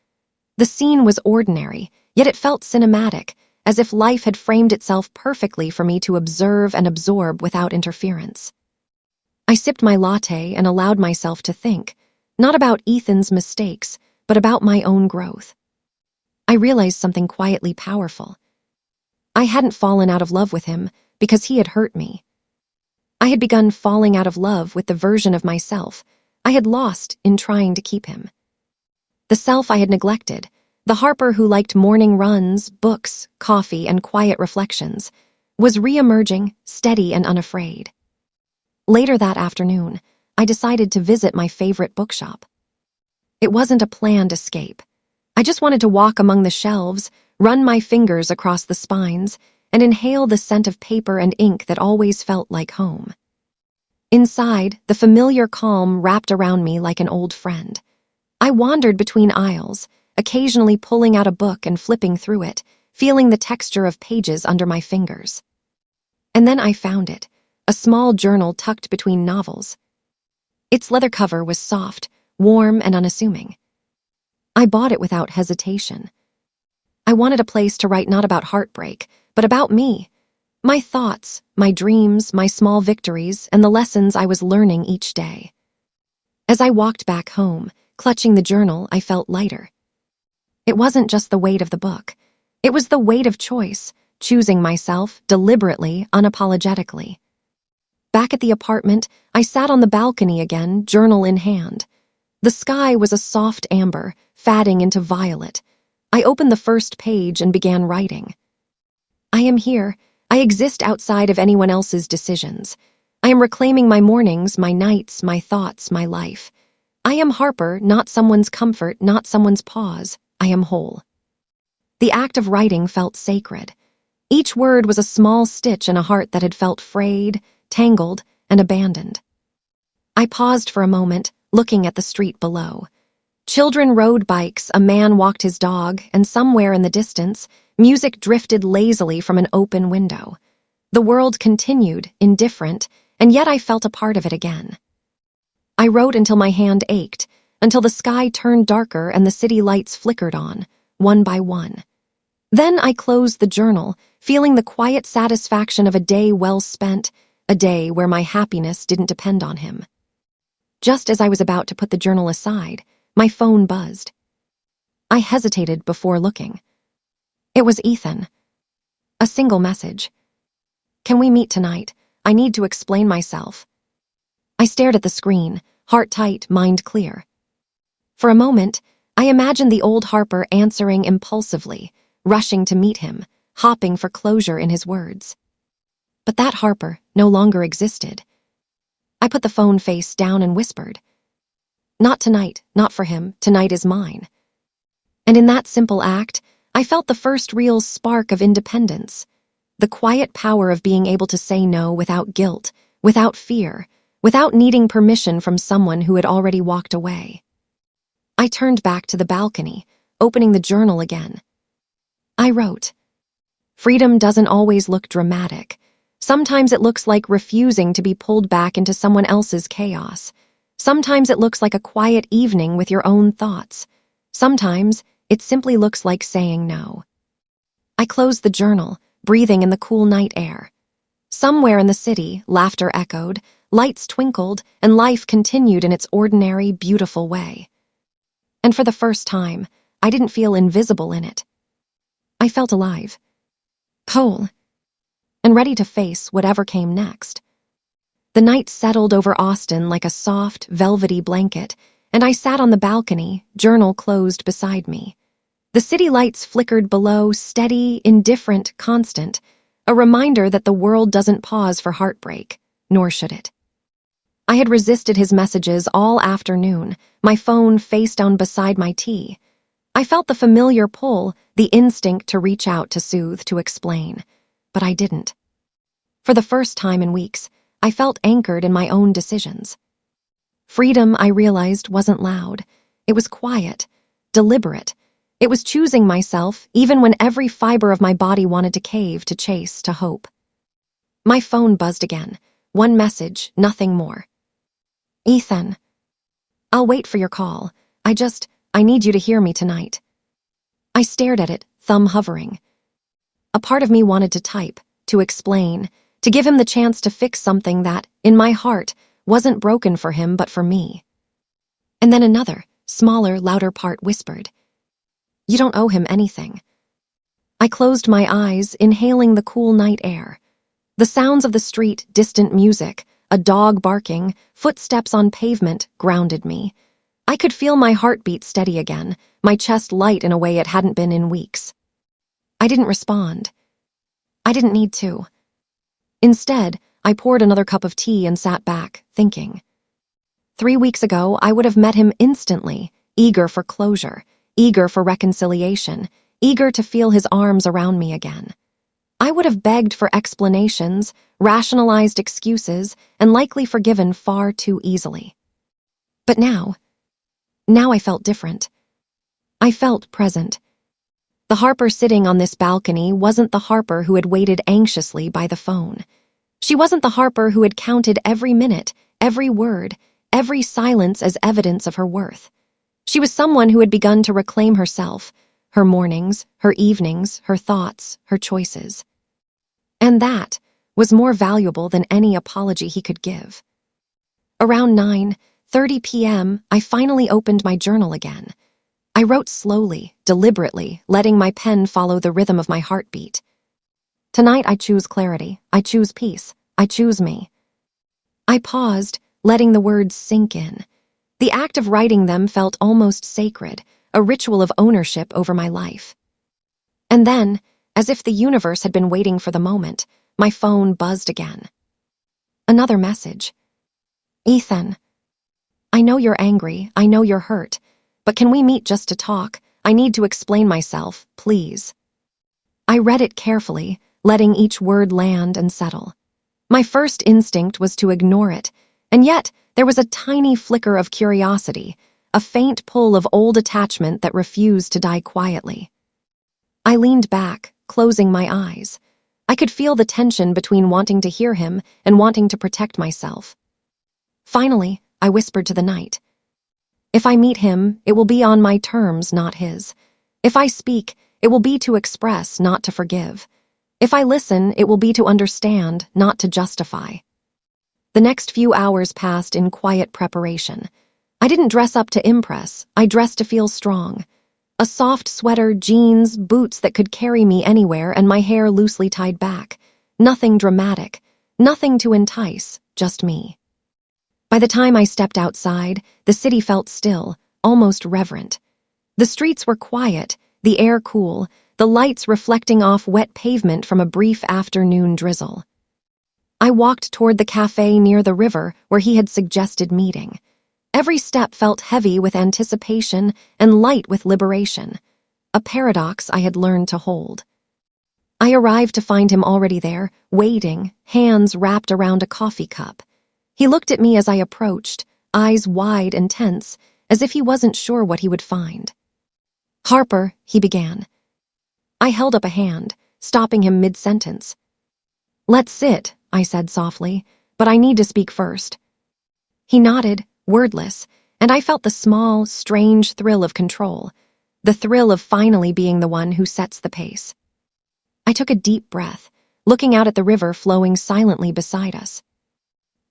The scene was ordinary, yet it felt cinematic, as if life had framed itself perfectly for me to observe and absorb without interference. I sipped my latte and allowed myself to think, not about Ethan's mistakes, but about my own growth. I realized something quietly powerful. I hadn't fallen out of love with him because he had hurt me. I had begun falling out of love with the version of myself I had lost in trying to keep him. The self I had neglected, the Harper who liked morning runs, books, coffee, and quiet reflections, was re-emerging, steady and unafraid. Later that afternoon, I decided to visit my favorite bookshop. It wasn't a planned escape. I just wanted to walk among the shelves, run my fingers across the spines, and inhale the scent of paper and ink that always felt like home. Inside, the familiar calm wrapped around me like an old friend. I wandered between aisles, occasionally pulling out a book and flipping through it, feeling the texture of pages under my fingers. And then I found it, a small journal tucked between novels. Its leather cover was soft, warm, and unassuming. I bought it without hesitation. I wanted a place to write not about heartbreak, but about me, my thoughts, my dreams, my small victories, and the lessons I was learning each day. As I walked back home, clutching the journal, I felt lighter. It wasn't just the weight of the book. It was the weight of choice, choosing myself, deliberately, unapologetically. Back at the apartment, I sat on the balcony again, journal in hand. The sky was a soft amber, fading into violet. I opened the first page and began writing. I am here. I exist outside of anyone else's decisions. I am reclaiming my mornings, my nights, my thoughts, my life. I am Harper, not someone's comfort, not someone's pause. I am whole. The act of writing felt sacred. Each word was a small stitch in a heart that had felt frayed, tangled, and abandoned. I paused for a moment, looking at the street below. Children rode bikes, a man walked his dog, and somewhere in the distance, music drifted lazily from an open window. The world continued, indifferent, and yet I felt a part of it again. I wrote until my hand ached, until the sky turned darker and the city lights flickered on, one by one. Then I closed the journal, feeling the quiet satisfaction of a day well spent, a day where my happiness didn't depend on him. Just as I was about to put the journal aside, my phone buzzed. I hesitated before looking. It was Ethan. A single message. "Can we meet tonight? I need to explain myself." I stared at the screen, heart tight, mind clear. For a moment, I imagined the old Harper answering impulsively, rushing to meet him, hopping for closure in his words. But that Harper no longer existed. I put the phone face down and whispered, Not tonight, not for him, tonight is mine. And in that simple act, I felt the first real spark of independence. The quiet power of being able to say no without guilt, without fear, without needing permission from someone who had already walked away. I turned back to the balcony, opening the journal again. I wrote, "Freedom doesn't always look dramatic. Sometimes it looks like refusing to be pulled back into someone else's chaos. Sometimes it looks like a quiet evening with your own thoughts. Sometimes it simply looks like saying no." I closed the journal, breathing in the cool night air. Somewhere in the city, laughter echoed, lights twinkled, and life continued in its ordinary, beautiful way. And for the first time, I didn't feel invisible in it. I felt alive, whole, and ready to face whatever came next. The night settled over Austin like a soft, velvety blanket, and I sat on the balcony, journal closed beside me. The city lights flickered below, steady, indifferent, constant, a reminder that the world doesn't pause for heartbreak, nor should it. I had resisted his messages all afternoon, my phone face down beside my tea. I felt the familiar pull, the instinct to reach out, to soothe, to explain, but I didn't. For the first time in weeks, I felt anchored in my own decisions. Freedom, I realized, wasn't loud. It was quiet, deliberate. It was choosing myself, even when every fiber of my body wanted to cave, to chase, to hope. My phone buzzed again. One message, nothing more. "Ethan, I'll wait for your call. I need you to hear me tonight." I stared at it, thumb hovering. A part of me wanted to type, to explain, to give him the chance to fix something that, in my heart, wasn't broken for him but for me. And then another, smaller, louder part whispered, "You don't owe him anything." I closed my eyes, inhaling the cool night air. The sounds of the street, distant music, a dog barking, footsteps on pavement grounded me. I could feel my heartbeat steady again, my chest light in a way it hadn't been in weeks. I didn't respond. I didn't need to. Instead, I poured another cup of tea and sat back, thinking. 3 weeks ago, I would have met him instantly, eager for closure, eager for reconciliation, eager to feel his arms around me again. I would have begged for explanations, rationalized excuses, and likely forgiven far too easily. But now I felt different. I felt present. The Harper sitting on this balcony wasn't the Harper who had waited anxiously by the phone. She wasn't the Harper who had counted every minute, every word, every silence as evidence of her worth. She was someone who had begun to reclaim herself, her mornings, her evenings, her thoughts, her choices. And that was more valuable than any apology he could give. Around 9:30 p.m., I finally opened my journal again. I wrote slowly, deliberately, letting my pen follow the rhythm of my heartbeat. Tonight I choose clarity, I choose peace, I choose me. I paused, letting the words sink in. The act of writing them felt almost sacred, a ritual of ownership over my life. And then, as if the universe had been waiting for the moment, my phone buzzed again. Another message. "Ethan, I know you're angry, I know you're hurt, but can we meet just to talk? I need to explain myself, please." I read it carefully, letting each word land and settle. My first instinct was to ignore it, and yet there was a tiny flicker of curiosity, a faint pull of old attachment that refused to die quietly. I leaned back, closing my eyes. I could feel the tension between wanting to hear him and wanting to protect myself. Finally, I whispered to the night. "If I meet him, it will be on my terms, not his. If I speak, it will be to express, not to forgive. If I listen, it will be to understand, not to justify." The next few hours passed in quiet preparation. I didn't dress up to impress, I dressed to feel strong. A soft sweater, jeans, boots that could carry me anywhere, and my hair loosely tied back. Nothing dramatic, nothing to entice, just me. By the time I stepped outside, the city felt still, almost reverent. The streets were quiet, the air cool, the lights reflecting off wet pavement from a brief afternoon drizzle. I walked toward the cafe near the river where he had suggested meeting. Every step felt heavy with anticipation and light with liberation, a paradox I had learned to hold. I arrived to find him already there, waiting, hands wrapped around a coffee cup. He looked at me as I approached, eyes wide and tense, as if he wasn't sure what he would find. "Harper," he began. I held up a hand, stopping him mid-sentence. "Let's sit," I said softly, "but I need to speak first." He nodded, wordless, and I felt the small, strange thrill of control, the thrill of finally being the one who sets the pace. I took a deep breath, looking out at the river flowing silently beside us.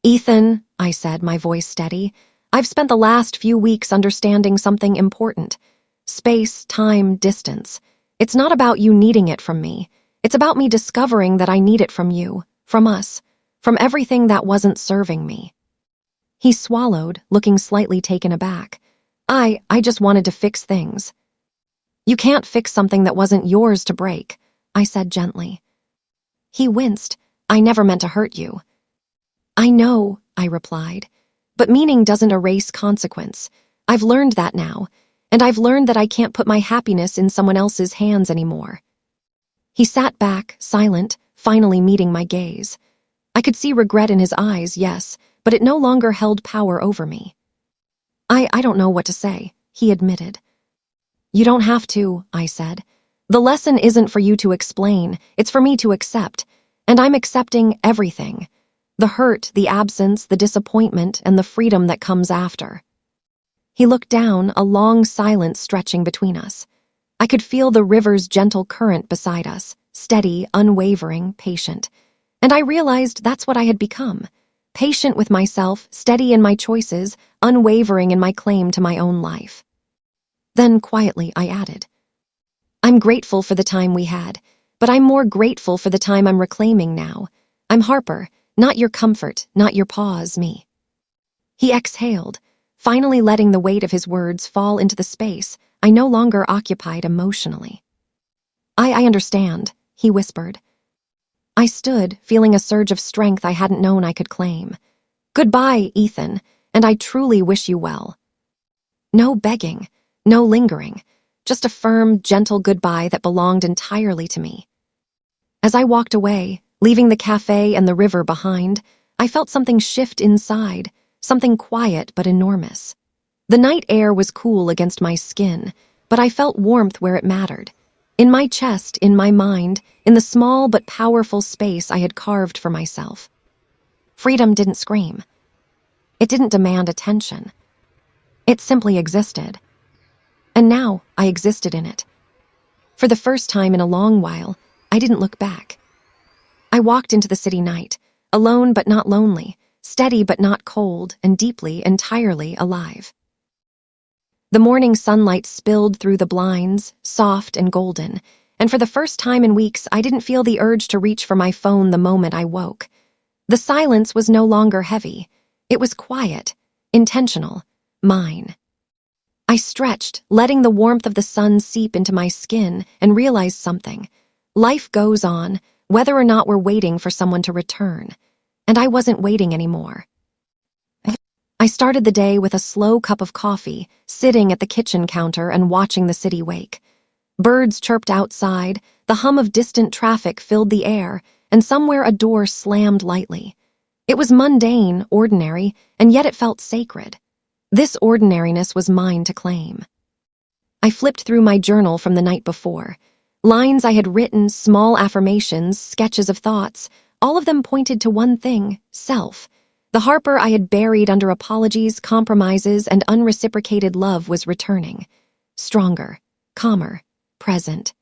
"Ethan," I said, my voice steady, "I've spent the last few weeks understanding something important. Space, time, distance. It's not about you needing it from me. It's about me discovering that I need it from you, from us, from everything that wasn't serving me." He swallowed, looking slightly taken aback. I just wanted to fix things." "You can't fix something that wasn't yours to break," I said gently. He winced. "I never meant to hurt you." "I know," I replied, "but meaning doesn't erase consequence. I've learned that now, and I've learned that I can't put my happiness in someone else's hands anymore." He sat back, silent, finally meeting my gaze. I could see regret in his eyes, yes, but it no longer held power over me. I don't know what to say," he admitted. "You don't have to," I said. "The lesson isn't for you to explain, it's for me to accept, and I'm accepting everything. The hurt, the absence, the disappointment, and the freedom that comes after." He looked down, a long silence stretching between us. I could feel the river's gentle current beside us, steady, unwavering, patient. And I realized that's what I had become. Patient with myself, steady in my choices, unwavering in my claim to my own life. Then quietly I added, "I'm grateful for the time we had, but I'm more grateful for the time I'm reclaiming now. I'm Harper, not your comfort, not your pause, me." He exhaled, finally letting the weight of his words fall into the space I no longer occupied emotionally. I understand," he whispered. I stood, feeling a surge of strength I hadn't known I could claim. "Goodbye, Ethan, and I truly wish you well." No begging, no lingering, just a firm, gentle goodbye that belonged entirely to me. As I walked away, leaving the cafe and the river behind, I felt something shift inside, something quiet but enormous. The night air was cool against my skin, but I felt warmth where it mattered. In my chest, in my mind, in the small but powerful space I had carved for myself. Freedom didn't scream. It didn't demand attention. It simply existed. And now I existed in it. For the first time in a long while, I didn't look back. I walked into the city night, alone but not lonely, steady but not cold, and deeply, entirely alive. The morning sunlight spilled through the blinds, soft and golden, and for the first time in weeks I didn't feel the urge to reach for my phone the moment I woke. The silence was no longer heavy. It was quiet, intentional, mine. I stretched, letting the warmth of the sun seep into my skin, and realized something. Life goes on, whether or not we're waiting for someone to return. And I wasn't waiting anymore. I started the day with a slow cup of coffee, sitting at the kitchen counter and watching the city wake. Birds chirped outside, the hum of distant traffic filled the air, and somewhere a door slammed lightly. It was mundane, ordinary, and yet it felt sacred. This ordinariness was mine to claim. I flipped through my journal from the night before. Lines I had written, small affirmations, sketches of thoughts, all of them pointed to one thing, self. The Harper I had buried under apologies, compromises, and unreciprocated love was returning. Stronger, calmer, present.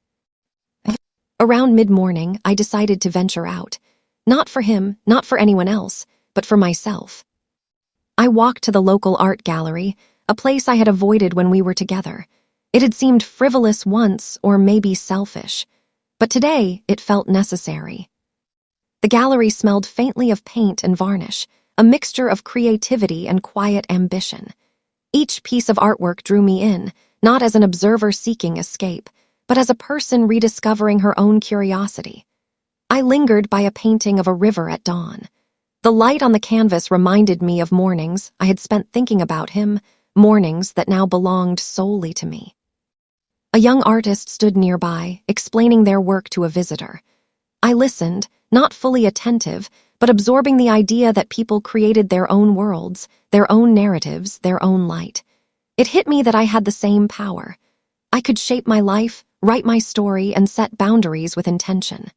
Around mid-morning, I decided to venture out. Not for him, not for anyone else, but for myself. I walked to the local art gallery, a place I had avoided when we were together. It had seemed frivolous once, or maybe selfish. But today, it felt necessary. The gallery smelled faintly of paint and varnish, a mixture of creativity and quiet ambition. Each piece of artwork drew me in, not as an observer seeking escape, but as a person rediscovering her own curiosity. I lingered by a painting of a river at dawn. The light on the canvas reminded me of mornings I had spent thinking about him, mornings that now belonged solely to me. A young artist stood nearby, explaining their work to a visitor. I listened, not fully attentive, but absorbing the idea that people created their own worlds, their own narratives, their own light. It hit me that I had the same power. I could shape my life, write my story, and set boundaries with intention.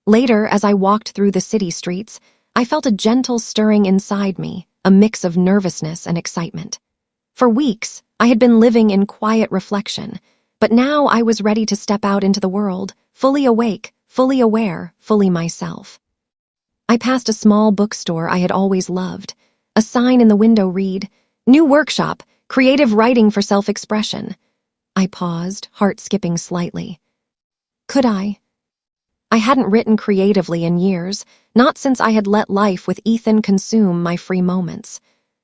Later, as I walked through the city streets, I felt a gentle stirring inside me, a mix of nervousness and excitement. For weeks, I had been living in quiet reflection, but now I was ready to step out into the world, fully awake, fully aware, fully myself. I passed a small bookstore I had always loved. A sign in the window read, "New workshop, creative writing for self-expression." I paused, heart skipping slightly. Could I? I hadn't written creatively in years, not since I had let life with Ethan consume my free moments.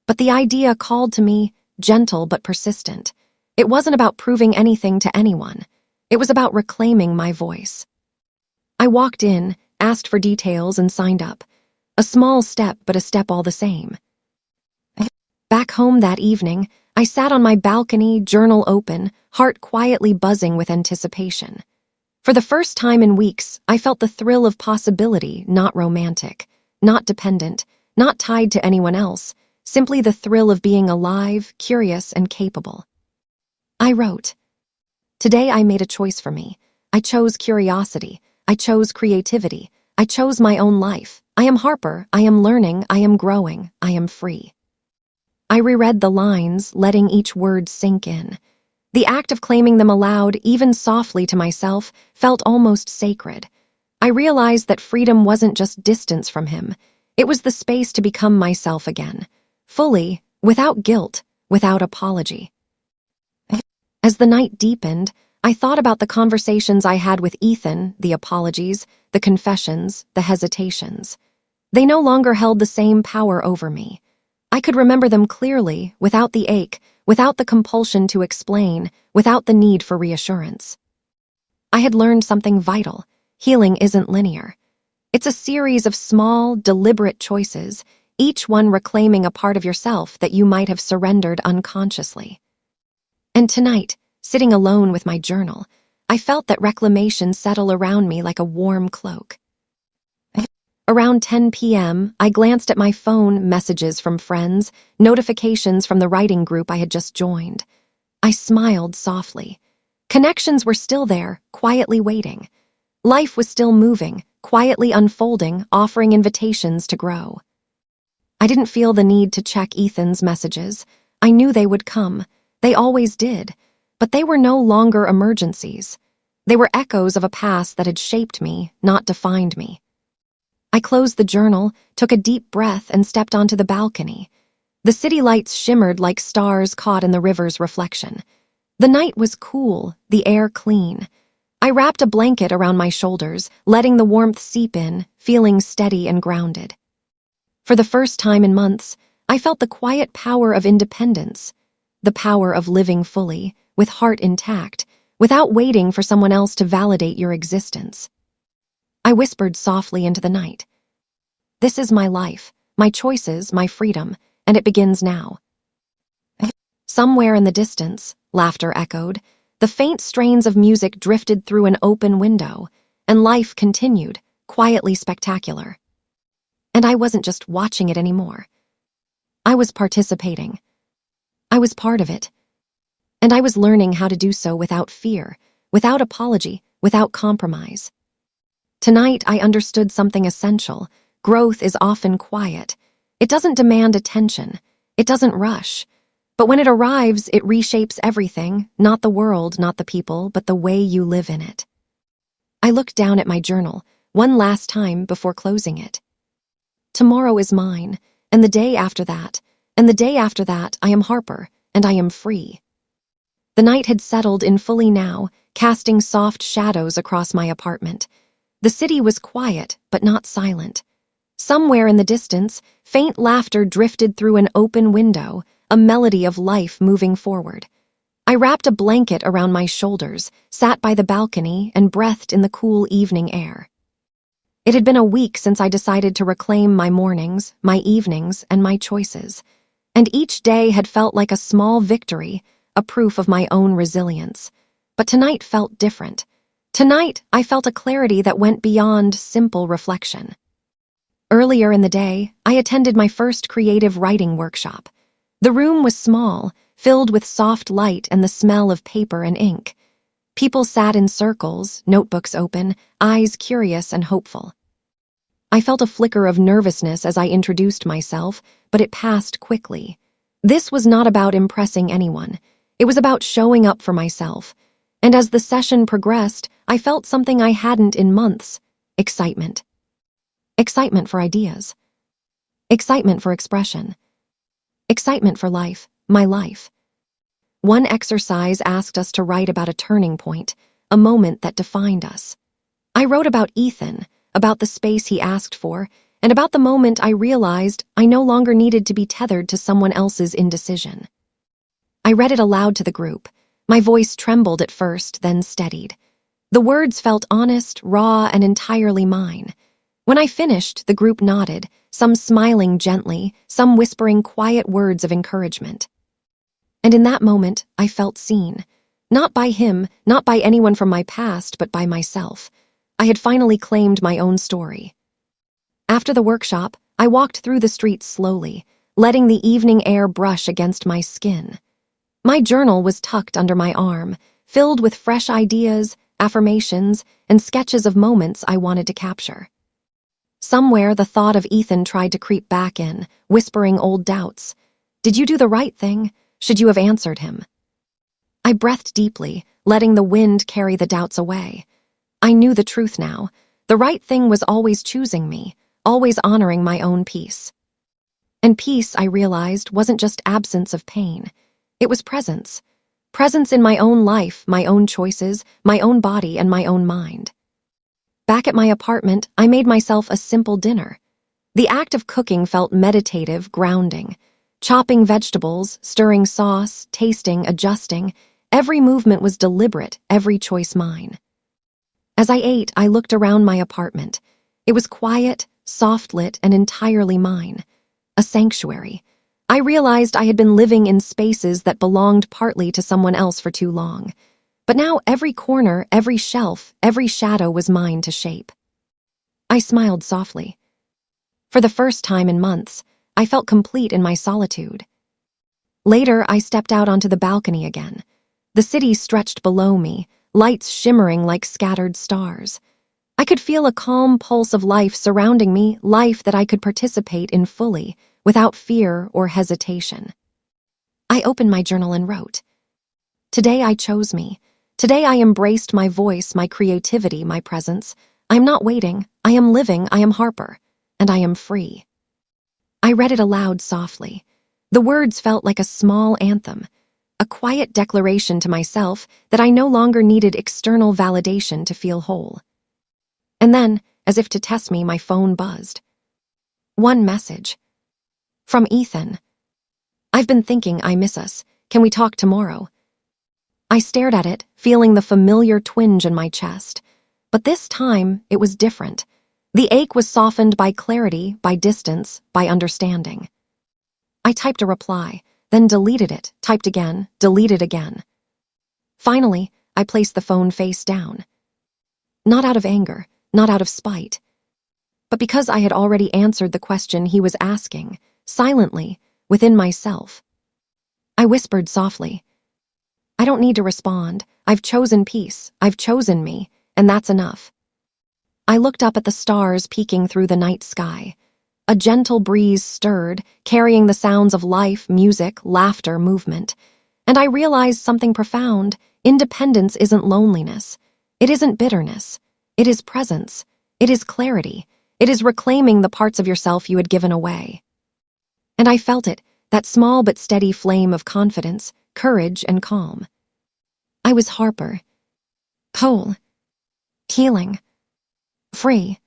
But the idea called to me, gentle but persistent. It wasn't about proving anything to anyone. It was about reclaiming my voice. I walked in, asked for details, and signed up. A small step, but a step all the same. Back home that evening, I sat on my balcony, journal open, heart quietly buzzing with anticipation. For the first time in weeks, I felt the thrill of possibility, not romantic, not dependent, not tied to anyone else, simply the thrill of being alive, curious, and capable. I wrote, "Today I made a choice for me. I chose curiosity. I chose creativity. I chose my own life. I am Harper. I am learning. I am growing. I am free." I reread the lines, letting each word sink in. The act of claiming them aloud, even softly to myself, felt almost sacred. I realized that freedom wasn't just distance from him. It was the space to become myself again, fully, without guilt, without apology. As the night deepened, I thought about the conversations I had with Ethan, the apologies, the confessions, the hesitations. They no longer held the same power over me. I could remember them clearly, without the ache, without the compulsion to explain, without the need for reassurance. I had learned something vital. Healing isn't linear. It's a series of small, deliberate choices, each one reclaiming a part of yourself that you might have surrendered unconsciously. And tonight, sitting alone with my journal, I felt that reclamation settle around me like a warm cloak. Around 10 p.m., I glanced at my phone, messages from friends, notifications from the writing group I had just joined. I smiled softly. Connections were still there, quietly waiting. Life was still moving, quietly unfolding, offering invitations to grow. I didn't feel the need to check Ethan's messages. I knew they would come. They always did. But they were no longer emergencies. They were echoes of a past that had shaped me, not defined me. I closed the journal, took a deep breath, and stepped onto the balcony. The city lights shimmered like stars caught in the river's reflection. The night was cool, the air clean. I wrapped a blanket around my shoulders, letting the warmth seep in, feeling steady and grounded. For the first time in months, I felt the quiet power of independence, the power of living fully, with heart intact, without waiting for someone else to validate your existence. I whispered softly into the night. This is my life, my choices, my freedom, and it begins now. Somewhere in the distance, laughter echoed. The faint strains of music drifted through an open window, and life continued, quietly spectacular. And I wasn't just watching it anymore. I was participating. I was part of it. And I was learning how to do so without fear, without apology, without compromise. Tonight, I understood something essential. Growth is often quiet. It doesn't demand attention. It doesn't rush. But when it arrives, it reshapes everything, not the world, not the people, but the way you live in it. I looked down at my journal, one last time before closing it. Tomorrow is mine, and the day after that, and the day after that, I am Harper, and I am free. The night had settled in fully now, casting soft shadows across my apartment. The city was quiet, but not silent. Somewhere in the distance, faint laughter drifted through an open window, a melody of life moving forward. I wrapped a blanket around my shoulders, sat by the balcony, and breathed in the cool evening air. It had been a week since I decided to reclaim my mornings, my evenings, and my choices. And each day had felt like a small victory, a proof of my own resilience. But tonight felt different. Tonight, I felt a clarity that went beyond simple reflection. Earlier in the day, I attended my first creative writing workshop. The room was small, filled with soft light and the smell of paper and ink. People sat in circles, notebooks open, eyes curious and hopeful. I felt a flicker of nervousness as I introduced myself, but it passed quickly. This was not about impressing anyone. It was about showing up for myself. And as the session progressed, I felt something I hadn't in months: excitement. Excitement for ideas. Excitement for expression. Excitement for life, my life. One exercise asked us to write about a turning point, a moment that defined us. I wrote about Ethan, about the space he asked for, and about the moment I realized I no longer needed to be tethered to someone else's indecision. I read it aloud to the group. My voice trembled at first, then steadied. The words felt honest, raw, and entirely mine. When I finished, the group nodded, some smiling gently, some whispering quiet words of encouragement. And in that moment, I felt seen. Not by him, not by anyone from my past, but by myself. I had finally claimed my own story. After the workshop, I walked through the streets slowly, letting the evening air brush against my skin. My journal was tucked under my arm, filled with fresh ideas, affirmations, and sketches of moments I wanted to capture. Somewhere, the thought of Ethan tried to creep back in, whispering old doubts. Did you do the right thing? Should you have answered him? I breathed deeply, letting the wind carry the doubts away. I knew the truth now. The right thing was always choosing me, always honoring my own peace. And peace, I realized, wasn't just absence of pain. It was presence. Presence in my own life, my own choices, my own body, and my own mind. Back at my apartment, I made myself a simple dinner. The act of cooking felt meditative, grounding. Chopping vegetables, stirring sauce, tasting, adjusting, every movement was deliberate, every choice mine. As I ate, I looked around my apartment. It was quiet, soft-lit, and entirely mine. A sanctuary. I realized I had been living in spaces that belonged partly to someone else for too long. But now every corner, every shelf, every shadow was mine to shape. I smiled softly. For the first time in months, I felt complete in my solitude. Later, I stepped out onto the balcony again. The city stretched below me, lights shimmering like scattered stars. I could feel a calm pulse of life surrounding me, life that I could participate in fully, without fear or hesitation. I opened my journal and wrote. Today I chose me. Today I embraced my voice, my creativity, my presence. I am not waiting. I am living. I am Harper. And I am free. I read it aloud softly. The words felt like a small anthem, a quiet declaration to myself that I no longer needed external validation to feel whole. And then, as if to test me, my phone buzzed. One message. From Ethan. I've been thinking, I miss us. Can we talk tomorrow? I stared at it, feeling the familiar twinge in my chest. But this time, it was different. The ache was softened by clarity, by distance, by understanding. I typed a reply, then deleted it, typed again, deleted again. Finally, I placed the phone face down. Not out of anger, not out of spite, but because I had already answered the question he was asking, silently, within myself. I whispered softly, I don't need to respond. I've chosen peace. I've chosen me, and that's enough. I looked up at the stars peeking through the night sky. A gentle breeze stirred, carrying the sounds of life, music, laughter, movement. And I realized something profound. Independence isn't loneliness. It isn't bitterness. It is presence. It is clarity. It is reclaiming the parts of yourself you had given away. And I felt it, that small but steady flame of confidence, courage, and calm. I was Harper. Whole. Healing. Free.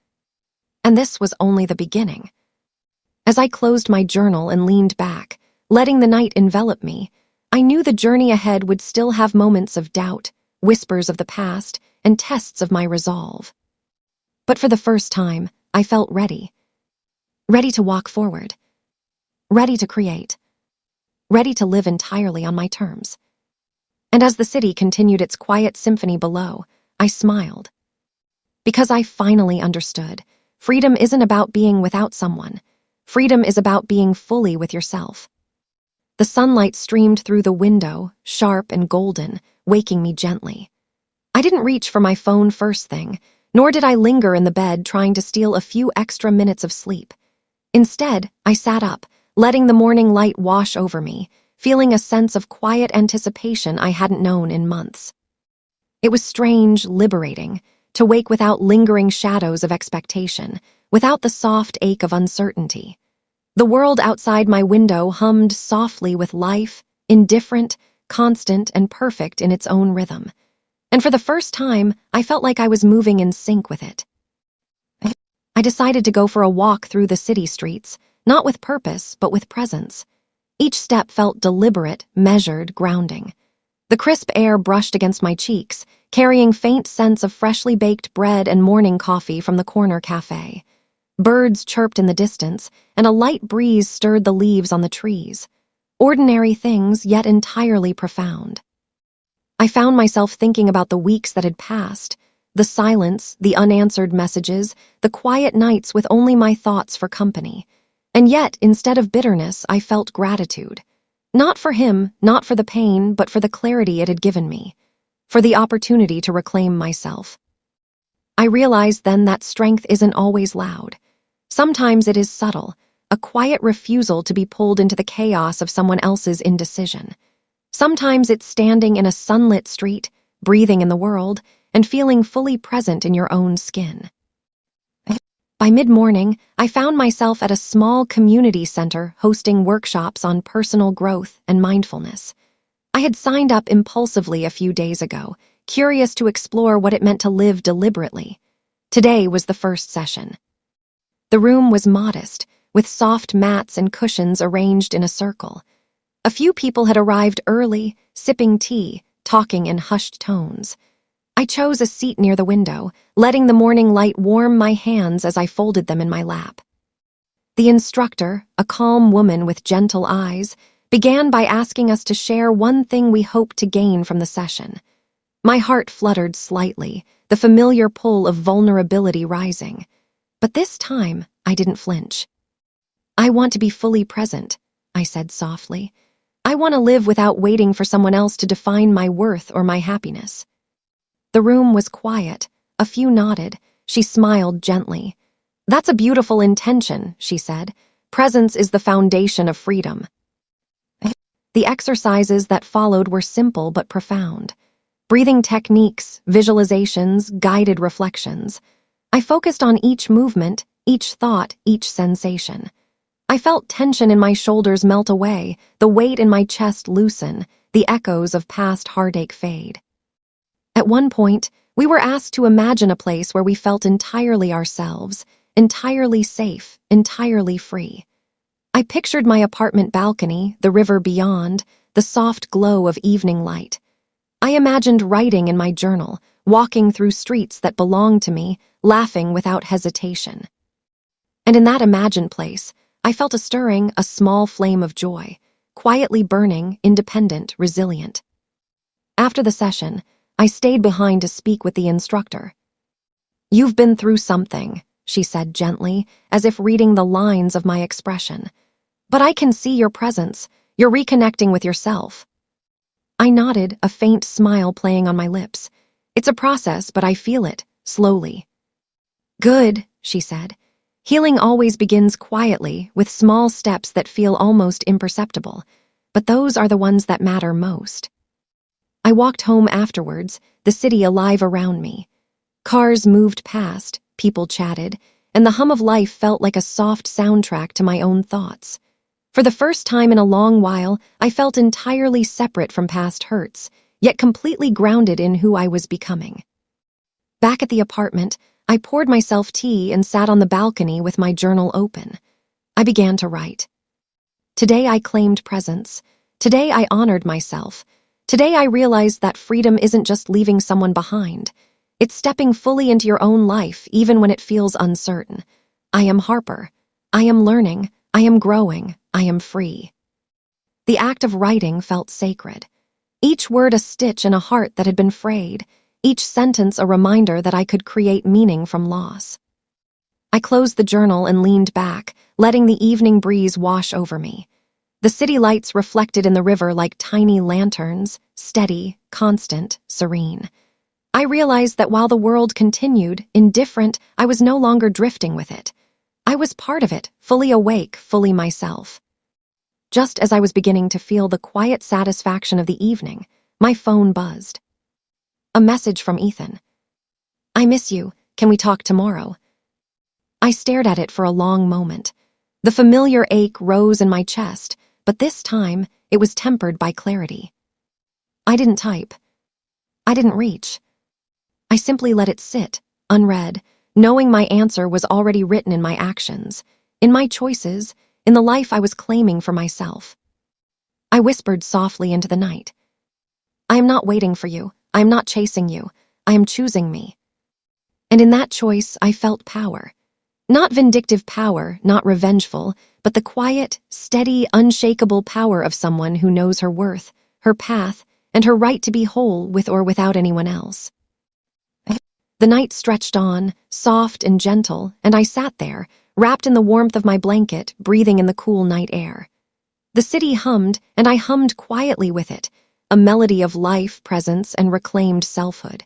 And this was only the beginning. As I closed my journal and leaned back, letting the night envelop me, I knew the journey ahead would still have moments of doubt, whispers of the past, and tests of my resolve. But for the first time, I felt ready. Ready to walk forward. Ready to create. Ready to live entirely on my terms. And as the city continued its quiet symphony below, I smiled. Because I finally understood, freedom isn't about being without someone. Freedom is about being fully with yourself. The sunlight streamed through the window, sharp and golden, waking me gently. I didn't reach for my phone first thing, nor did I linger in the bed trying to steal a few extra minutes of sleep. Instead, I sat up, letting the morning light wash over me, feeling a sense of quiet anticipation I hadn't known in months. It was strange, liberating, to wake without lingering shadows of expectation, without the soft ache of uncertainty. The world outside my window hummed softly with life, indifferent, constant, and perfect in its own rhythm. And for the first time, I felt like I was moving in sync with it. I decided to go for a walk through the city streets, not with purpose, but with presence. Each step felt deliberate, measured, grounding. The crisp air brushed against my cheeks, carrying faint scents of freshly baked bread and morning coffee from the corner cafe. Birds chirped in the distance, and a light breeze stirred the leaves on the trees. Ordinary things, yet entirely profound. I found myself thinking about the weeks that had passed, the silence, the unanswered messages, the quiet nights with only my thoughts for company. And yet, instead of bitterness, I felt gratitude. Not for him, not for the pain, but for the clarity it had given me, for the opportunity to reclaim myself. I realized then that strength isn't always loud. Sometimes it is subtle, a quiet refusal to be pulled into the chaos of someone else's indecision. Sometimes it's standing in a sunlit street, breathing in the world, and feeling fully present in your own skin. By mid-morning, I found myself at a small community center hosting workshops on personal growth and mindfulness. I had signed up impulsively a few days ago, curious to explore what it meant to live deliberately. Today was the first session. The room was modest, with soft mats and cushions arranged in a circle. A few people had arrived early, sipping tea, talking in hushed tones. I chose a seat near the window, letting the morning light warm my hands as I folded them in my lap. The instructor, a calm woman with gentle eyes, began by asking us to share one thing we hoped to gain from the session. My heart fluttered slightly, the familiar pull of vulnerability rising. But this time, I didn't flinch. "I want to be fully present," I said softly. "I want to live without waiting for someone else to define my worth or my happiness." The room was quiet. A few nodded. She smiled gently. "That's a beautiful intention," she said. "Presence is the foundation of freedom." The exercises that followed were simple but profound. Breathing techniques, visualizations, guided reflections. I focused on each movement, each thought, each sensation. I felt tension in my shoulders melt away, the weight in my chest loosen, the echoes of past heartache fade. At one point, we were asked to imagine a place where we felt entirely ourselves, entirely safe, entirely free. I pictured my apartment balcony, the river beyond, the soft glow of evening light. I imagined writing in my journal, walking through streets that belonged to me, laughing without hesitation. And in that imagined place, I felt a stirring, a small flame of joy, quietly burning, independent, resilient. After the session, I stayed behind to speak with the instructor. "You've been through something," she said gently, as if reading the lines of my expression. "But I can see your presence. You're reconnecting with yourself." I nodded, a faint smile playing on my lips. "It's a process, but I feel it, slowly." "Good," she said. "Healing always begins quietly, with small steps that feel almost imperceptible, but those are the ones that matter most." I walked home afterwards, the city alive around me. Cars moved past, people chatted, and the hum of life felt like a soft soundtrack to my own thoughts. For the first time in a long while, I felt entirely separate from past hurts, yet completely grounded in who I was becoming. Back at the apartment, I poured myself tea and sat on the balcony with my journal open. I began to write. Today I claimed presence. Today I honored myself. Today I realized that freedom isn't just leaving someone behind. It's stepping fully into your own life, even when it feels uncertain. I am Harper. I am learning. I am growing. I am free. The act of writing felt sacred. Each word a stitch in a heart that had been frayed, each sentence a reminder that I could create meaning from loss. I closed the journal and leaned back, letting the evening breeze wash over me. The city lights reflected in the river like tiny lanterns, steady, constant, serene. I realized that while the world continued, indifferent, I was no longer drifting with it. I was part of it, fully awake, fully myself. Just as I was beginning to feel the quiet satisfaction of the evening, my phone buzzed. A message from Ethan. "I miss you. Can we talk tomorrow?" I stared at it for a long moment. The familiar ache rose in my chest, but this time it was tempered by clarity. I didn't type. I didn't reach. I simply let it sit, unread, knowing my answer was already written in my actions, in my choices, in the life I was claiming for myself. I whispered softly into the night. "I am not waiting for you. I am not chasing you. I am choosing me." And in that choice, I felt power. Not vindictive power, not revengeful, but the quiet, steady, unshakable power of someone who knows her worth, her path, and her right to be whole with or without anyone else. The night stretched on, soft and gentle, and I sat there, wrapped in the warmth of my blanket, breathing in the cool night air. The city hummed, and I hummed quietly with it, a melody of life, presence, and reclaimed selfhood.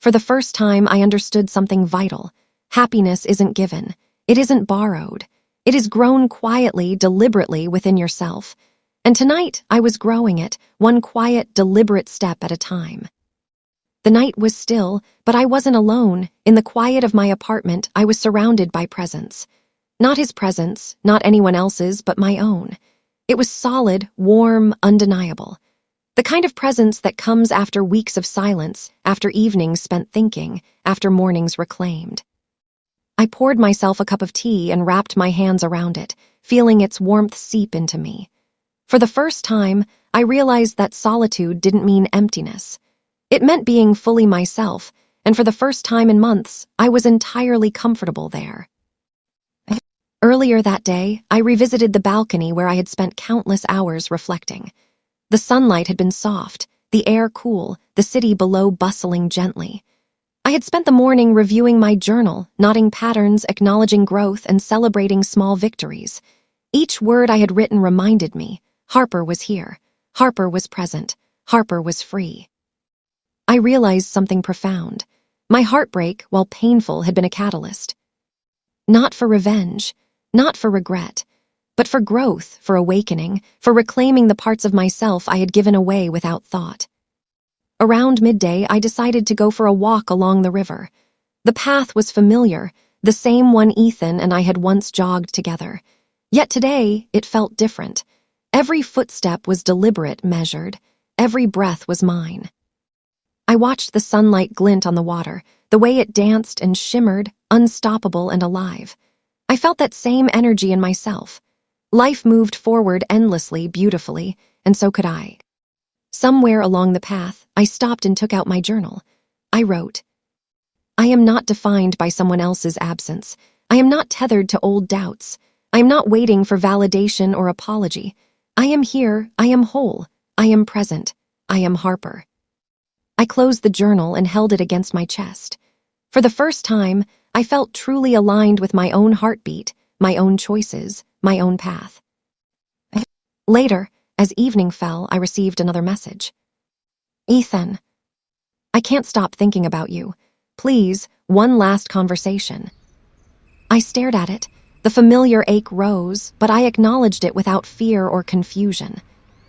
For the first time, I understood something vital. Happiness isn't given. It isn't borrowed. It is grown quietly, deliberately within yourself. And tonight, I was growing it, one quiet, deliberate step at a time. The night was still, but I wasn't alone. In the quiet of my apartment, I was surrounded by presence. Not his presence, not anyone else's, but my own. It was solid, warm, undeniable. The kind of presence that comes after weeks of silence, after evenings spent thinking, after mornings reclaimed. I poured myself a cup of tea and wrapped my hands around it, feeling its warmth seep into me. For the first time, I realized that solitude didn't mean emptiness. It meant being fully myself, and for the first time in months, I was entirely comfortable there. Earlier that day, I revisited the balcony where I had spent countless hours reflecting. The sunlight had been soft, the air cool, the city below bustling gently. I had spent the morning reviewing my journal, noting patterns, acknowledging growth, and celebrating small victories. Each word I had written reminded me, Harper was here, Harper was present, Harper was free. I realized something profound. My heartbreak, while painful, had been a catalyst. Not for revenge, not for regret, but for growth, for awakening, for reclaiming the parts of myself I had given away without thought. Around midday, I decided to go for a walk along the river. The path was familiar, the same one Ethan and I had once jogged together. Yet today, it felt different. Every footstep was deliberate, measured. Every breath was mine. I watched the sunlight glint on the water, the way it danced and shimmered, unstoppable and alive. I felt that same energy in myself. Life moved forward endlessly, beautifully, and so could I. Somewhere along the path, I stopped and took out my journal. I wrote, "I am not defined by someone else's absence. I am not tethered to old doubts. I am not waiting for validation or apology. I am here, I am whole, I am present, I am Harper." I closed the journal and held it against my chest. For the first time, I felt truly aligned with my own heartbeat, my own choices, my own path. Later, as evening fell, I received another message. "Ethan, I can't stop thinking about you. Please, one last conversation." I stared at it. The familiar ache rose, but I acknowledged it without fear or confusion.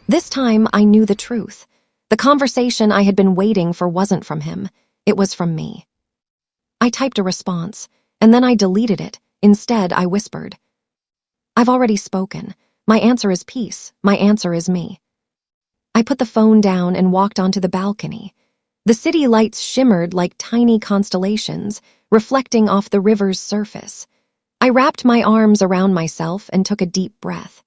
This time, I knew the truth. The conversation I had been waiting for wasn't from him. It was from me. I typed a response, and then I deleted it. Instead, I whispered, "I've already spoken. My answer is peace. My answer is me." I put the phone down and walked onto the balcony. The city lights shimmered like tiny constellations, reflecting off the river's surface. I wrapped my arms around myself and took a deep breath.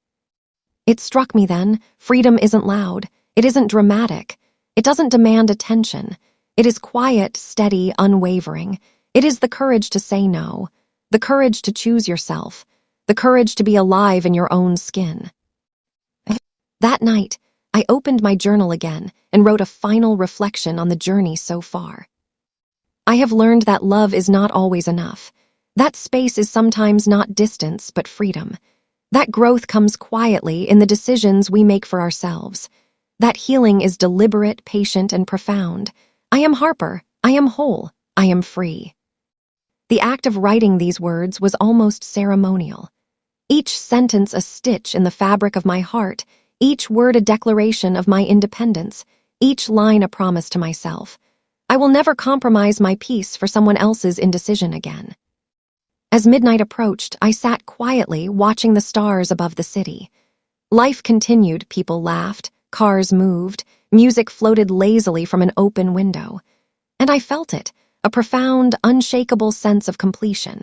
It struck me then, freedom isn't loud. It isn't dramatic. It doesn't demand attention. It is quiet, steady, unwavering. It is the courage to say no, the courage to choose yourself, the courage to be alive in your own skin. That night, I opened my journal again and wrote a final reflection on the journey so far. I have learned that love is not always enough. That space is sometimes not distance, but freedom. That growth comes quietly in the decisions we make for ourselves. That healing is deliberate, patient, and profound. I am Harper. I am whole. I am free. The act of writing these words was almost ceremonial. Each sentence a stitch in the fabric of my heart, each word a declaration of my independence, each line a promise to myself. I will never compromise my peace for someone else's indecision again. As midnight approached, I sat quietly watching the stars above the city. Life continued, people laughed, cars moved, music floated lazily from an open window. And I felt it, a profound, unshakable sense of completion.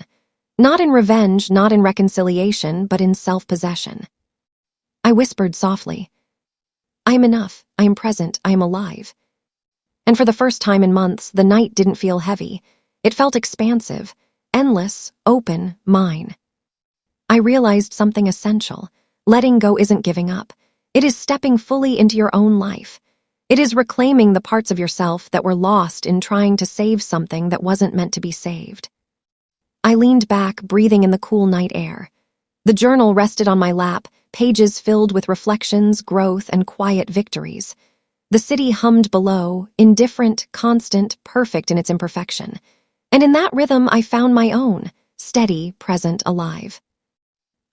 Not in revenge, not in reconciliation, but in self-possession. I whispered softly, I am enough, I am present, I am alive. And for the first time in months, the night didn't feel heavy. It felt expansive, endless, open, mine. I realized something essential. Letting go isn't giving up. It is stepping fully into your own life. It is reclaiming the parts of yourself that were lost in trying to save something that wasn't meant to be saved. I leaned back, breathing in the cool night air. The journal rested on my lap, pages filled with reflections, growth, and quiet victories. The city hummed below, indifferent, constant, perfect in its imperfection. And in that rhythm I found my own, steady, present, alive.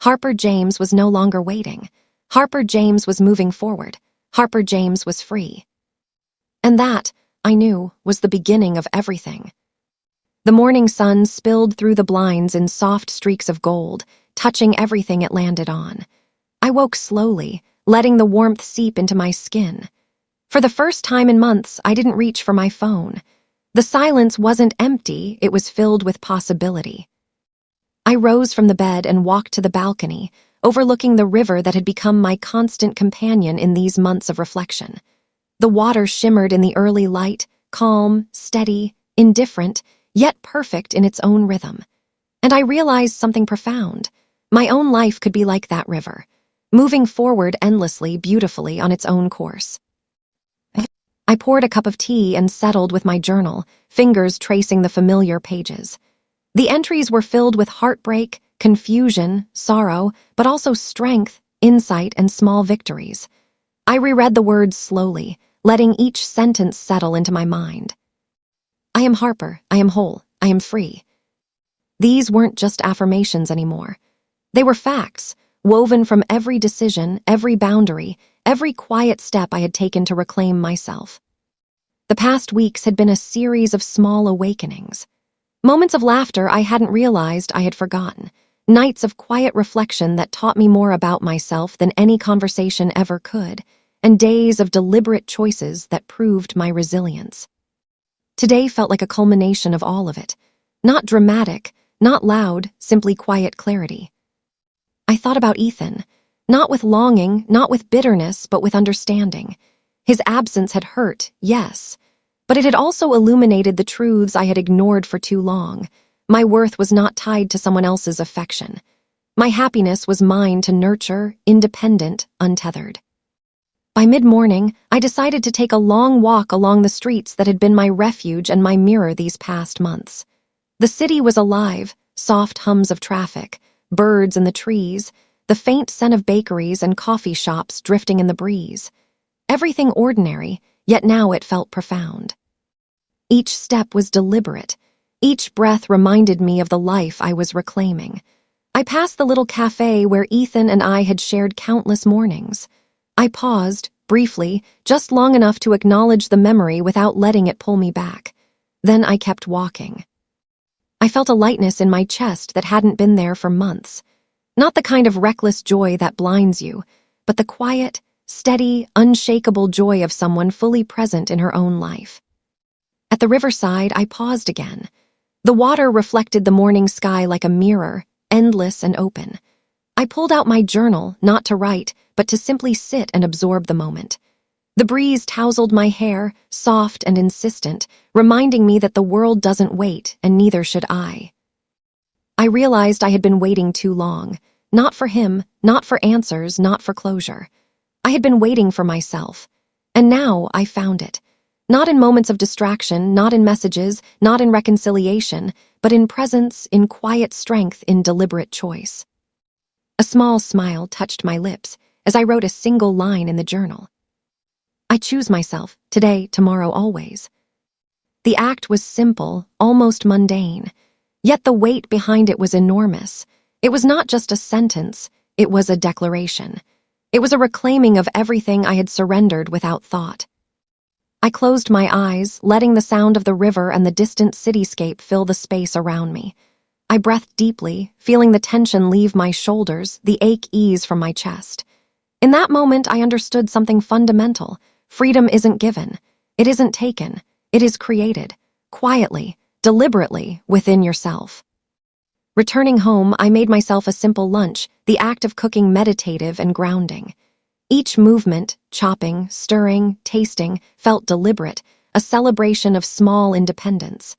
Harper James was no longer waiting. Harper James was moving forward. Harper James was free. And that, I knew, was the beginning of everything. The morning sun spilled through the blinds in soft streaks of gold, touching everything it landed on. I woke slowly, letting the warmth seep into my skin. For the first time in months, I didn't reach for my phone. The silence wasn't empty, it was filled with possibility. I rose from the bed and walked to the balcony, overlooking the river that had become my constant companion in these months of reflection. The water shimmered in the early light, calm, steady, indifferent, yet perfect in its own rhythm. And I realized something profound. My own life could be like that river, moving forward endlessly, beautifully on its own course. I poured a cup of tea and settled with my journal, fingers tracing the familiar pages. The entries were filled with heartbreak, confusion, sorrow, but also strength, insight, and small victories. I reread the words slowly, letting each sentence settle into my mind. I am Harper, I am whole, I am free. These weren't just affirmations anymore. They were facts, woven from every decision, every boundary, every quiet step I had taken to reclaim myself. The past weeks had been a series of small awakenings. Moments of laughter I hadn't realized I had forgotten. Nights of quiet reflection that taught me more about myself than any conversation ever could, and days of deliberate choices that proved my resilience. Today felt like a culmination of all of it. Not dramatic, not loud, simply quiet clarity. I thought about Ethan, not with longing, not with bitterness, but with understanding. His absence had hurt, yes, but it had also illuminated the truths I had ignored for too long. My worth was not tied to someone else's affection. My happiness was mine to nurture, independent, untethered. By mid-morning, I decided to take a long walk along the streets that had been my refuge and my mirror these past months. The city was alive, soft hums of traffic, birds in the trees, the faint scent of bakeries and coffee shops drifting in the breeze. Everything ordinary, yet now it felt profound. Each step was deliberate. Each breath reminded me of the life I was reclaiming. I passed the little cafe where Ethan and I had shared countless mornings. I paused, briefly, just long enough to acknowledge the memory without letting it pull me back. Then I kept walking. I felt a lightness in my chest that hadn't been there for months. Not the kind of reckless joy that blinds you, but the quiet, steady, unshakable joy of someone fully present in her own life. At the riverside, I paused again. The water reflected the morning sky like a mirror, endless and open. I pulled out my journal, not to write, but to simply sit and absorb the moment. The breeze tousled my hair, soft and insistent, reminding me that the world doesn't wait, and neither should I. I realized I had been waiting too long. Not for him, not for answers, not for closure. I had been waiting for myself. And now I found it. Not in moments of distraction, not in messages, not in reconciliation, but in presence, in quiet strength, in deliberate choice. A small smile touched my lips as I wrote a single line in the journal. I choose myself, today, tomorrow, always. The act was simple, almost mundane, yet the weight behind it was enormous. It was not just a sentence, it was a declaration. It was a reclaiming of everything I had surrendered without thought. I closed my eyes, letting the sound of the river and the distant cityscape fill the space around me. I breathed deeply, feeling the tension leave my shoulders, the ache ease from my chest. In that moment, I understood something fundamental. Freedom isn't given. It isn't taken. It is created, quietly, deliberately, within yourself. Returning home, I made myself a simple lunch, the act of cooking meditative and grounding. Each movement, chopping, stirring, tasting, felt deliberate, a celebration of small independence.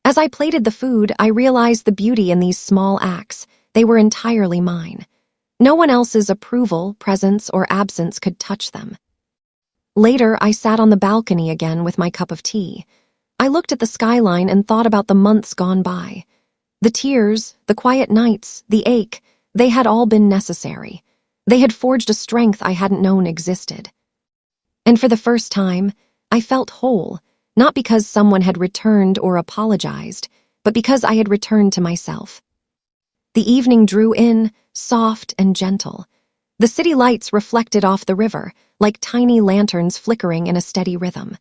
As I plated the food, I realized the beauty in these small acts. They were entirely mine. No one else's approval, presence, or absence could touch them. Later, I sat on the balcony again with my cup of tea. I looked at the skyline and thought about the months gone by. The tears, the quiet nights, the ache, they had all been necessary. They had forged a strength I hadn't known existed. And for the first time, I felt whole, not because someone had returned or apologized, but because I had returned to myself. The evening drew in, soft and gentle. The city lights reflected off the river, like tiny lanterns flickering in a steady rhythm.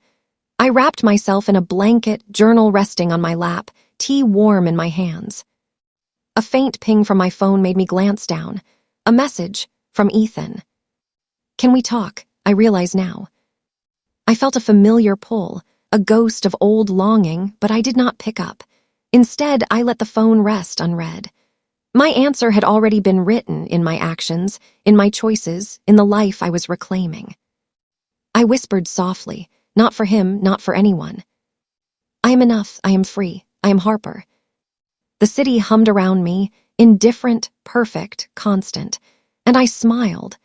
I wrapped myself in a blanket, journal resting on my lap, tea warm in my hands. A faint ping from my phone made me glance down. A message from Ethan. "Can we talk?" I realize now. I felt a familiar pull, a ghost of old longing, but I did not pick up. Instead, I let the phone rest unread. My answer had already been written in my actions, in my choices, in the life I was reclaiming. I whispered softly, not for him, not for anyone. "I am enough, I am free, I am Harper." The city hummed around me, indifferent, perfect, constant, and I smiled.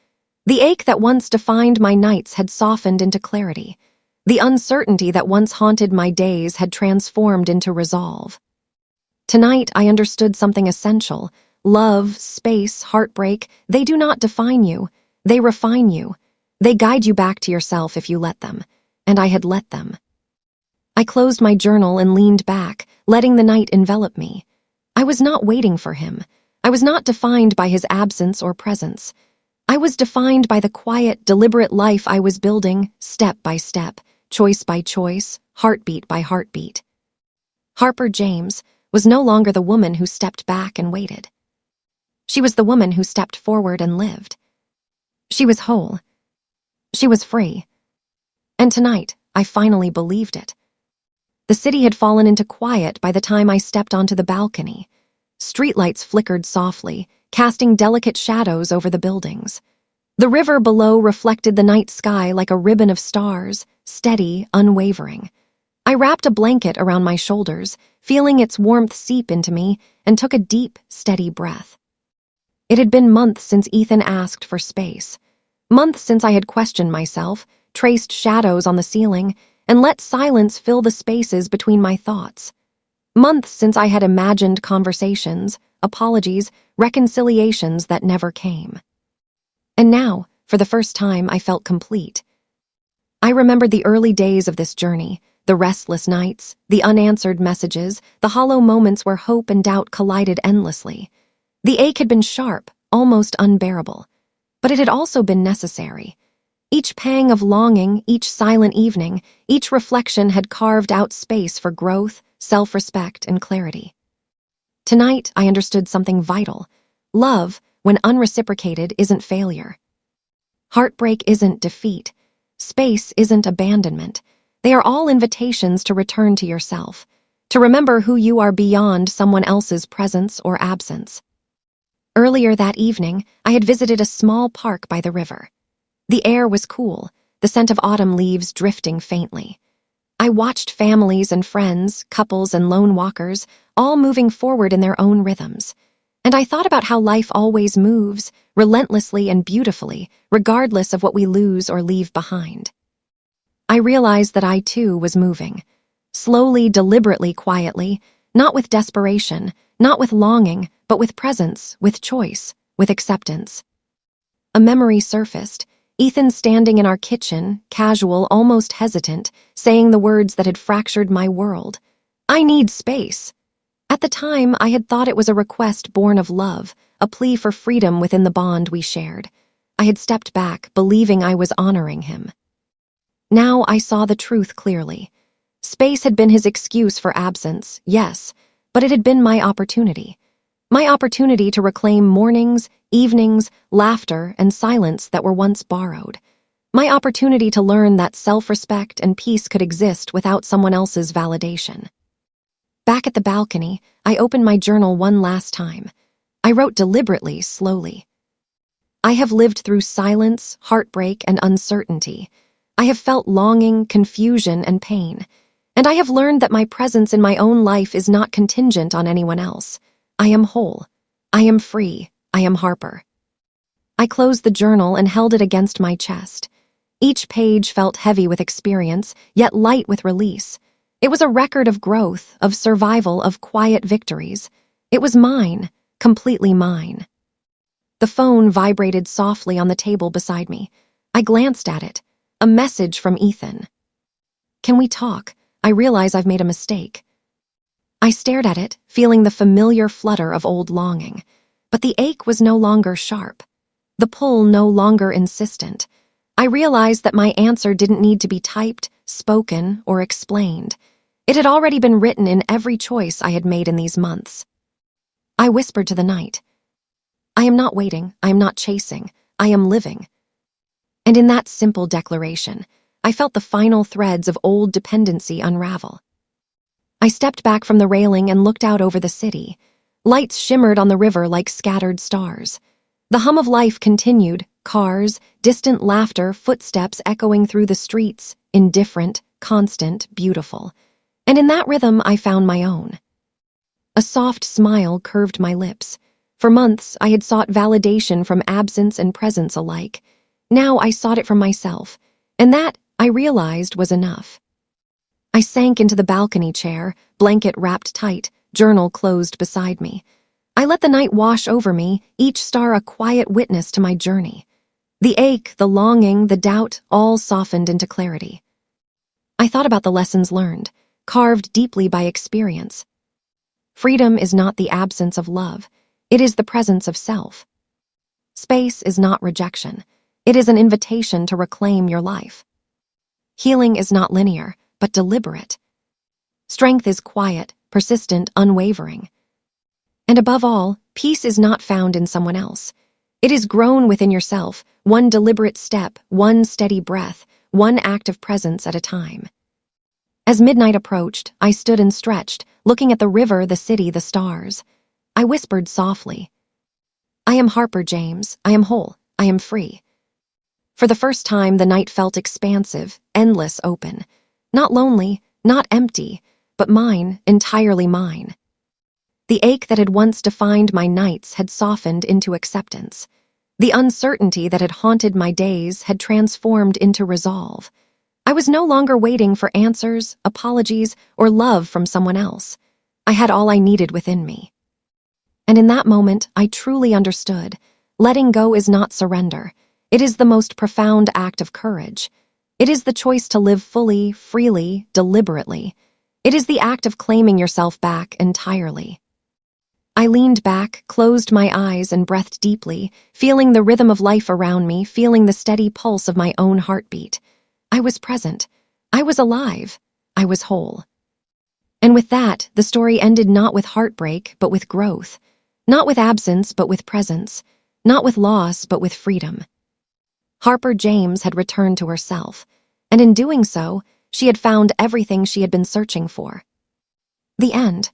The ache that once defined my nights had softened into clarity. The uncertainty that once haunted my days had transformed into resolve. Tonight, I understood something essential. Love, space, heartbreak, they do not define you. They refine you. They guide you back to yourself if you let them. And I had let them. I closed my journal and leaned back, letting the night envelop me. I was not waiting for him. I was not defined by his absence or presence. I was defined by the quiet, deliberate life I was building, step by step, choice by choice, heartbeat by heartbeat. Harper James was no longer the woman who stepped back and waited. She was the woman who stepped forward and lived. She was whole. She was free. And tonight, I finally believed it. The city had fallen into quiet by the time I stepped onto the balcony. Streetlights flickered softly, casting delicate shadows over the buildings. The river below reflected the night sky like a ribbon of stars, steady, unwavering. I wrapped a blanket around my shoulders, feeling its warmth seep into me, and took a deep, steady breath. It had been months since Ethan asked for space. Months since I had questioned myself, traced shadows on the ceiling, and let silence fill the spaces between my thoughts. Months since I had imagined conversations, apologies, reconciliations that never came. And now, for the first time, I felt complete. I remembered the early days of this journey, the restless nights, the unanswered messages, the hollow moments where hope and doubt collided endlessly. The ache had been sharp, almost unbearable, but it had also been necessary. Each pang of longing, each silent evening, each reflection had carved out space for growth, self-respect, and clarity. Tonight, I understood something vital. Love, when unreciprocated, isn't failure. Heartbreak isn't defeat. Space isn't abandonment. They are all invitations to return to yourself, to remember who you are beyond someone else's presence or absence. Earlier that evening, I had visited a small park by the river. The air was cool, the the scent of autumn leaves drifting faintly. I watched families and friends, couples and lone walkers, all moving forward in their own rhythms. And I thought about how life always moves, relentlessly and beautifully, regardless of what we lose or leave behind. I realized that I too was moving. Slowly, deliberately, quietly, not with desperation, not with longing, but with presence, with choice, with acceptance. A memory surfaced, Ethan standing in our kitchen, casual, almost hesitant, saying the words that had fractured my world. "I need space." At the time, I had thought it was a request born of love, a plea for freedom within the bond we shared. I had stepped back, believing I was honoring him. Now I saw the truth clearly. Space had been his excuse for absence, yes, but it had been my opportunity. My opportunity to reclaim mornings, evenings, laughter, and silence that were once borrowed. My opportunity to learn that self-respect and peace could exist without someone else's validation. Back at the balcony, I opened my journal one last time. I wrote deliberately, slowly. I have lived through silence, heartbreak, and uncertainty. I have felt longing, confusion, and pain. And I have learned that my presence in my own life is not contingent on anyone else. I am whole. I am free. I am Harper. I closed the journal and held it against my chest. Each page felt heavy with experience, yet light with release. It was a record of growth, of survival, of quiet victories. It was mine, completely mine. The phone vibrated softly on the table beside me. I glanced at it. A message from Ethan. "Can we talk? I realize I've made a mistake." I stared at it, feeling the familiar flutter of old longing. But the ache was no longer sharp. The pull no longer insistent. I realized that my answer didn't need to be typed, spoken, or explained. It had already been written in every choice I had made in these months. I whispered to the night, "I am not waiting, I am not chasing, I am living." And in that simple declaration, I felt the final threads of old dependency unravel. I stepped back from the railing and looked out over the city. Lights shimmered on the river like scattered stars. The hum of life continued, cars, distant laughter, footsteps echoing through the streets, indifferent, constant, beautiful. And in that rhythm, I found my own. A soft smile curved my lips. For months, I had sought validation from absence and presence alike. Now I sought it from myself, and that, I realized, was enough. I sank into the balcony chair, blanket wrapped tight, journal closed beside me. I let the night wash over me, each star a quiet witness to my journey. The ache, the longing, the doubt, all softened into clarity. I thought about the lessons learned, carved deeply by experience. Freedom is not the absence of love. It is the presence of self. Space is not rejection. It is an invitation to reclaim your life. Healing is not linear, but deliberate. Strength is quiet, persistent, unwavering. And above all, peace is not found in someone else. It is grown within yourself, one deliberate step, one steady breath, one act of presence at a time. As midnight approached, I stood and stretched, looking at the river, the city, the stars. I whispered softly, "I am Harper James. I am whole. I am free." For the first time, the night felt expansive, endless, open. Not lonely, not empty, but mine, entirely mine. The ache that had once defined my nights had softened into acceptance. The uncertainty that had haunted my days had transformed into resolve. I was no longer waiting for answers, apologies, or love from someone else. I had all I needed within me. And in that moment, I truly understood. Letting go is not surrender. It is the most profound act of courage. It is the choice to live fully, freely, deliberately. It is the act of claiming yourself back entirely. I leaned back, closed my eyes, and breathed deeply, feeling the rhythm of life around me, feeling the steady pulse of my own heartbeat. I was present. I was alive. I was whole. And with that, the story ended not with heartbreak, but with growth. Not with absence, but with presence. Not with loss, but with freedom. Harper James had returned to herself, and in doing so, she had found everything she had been searching for. The end.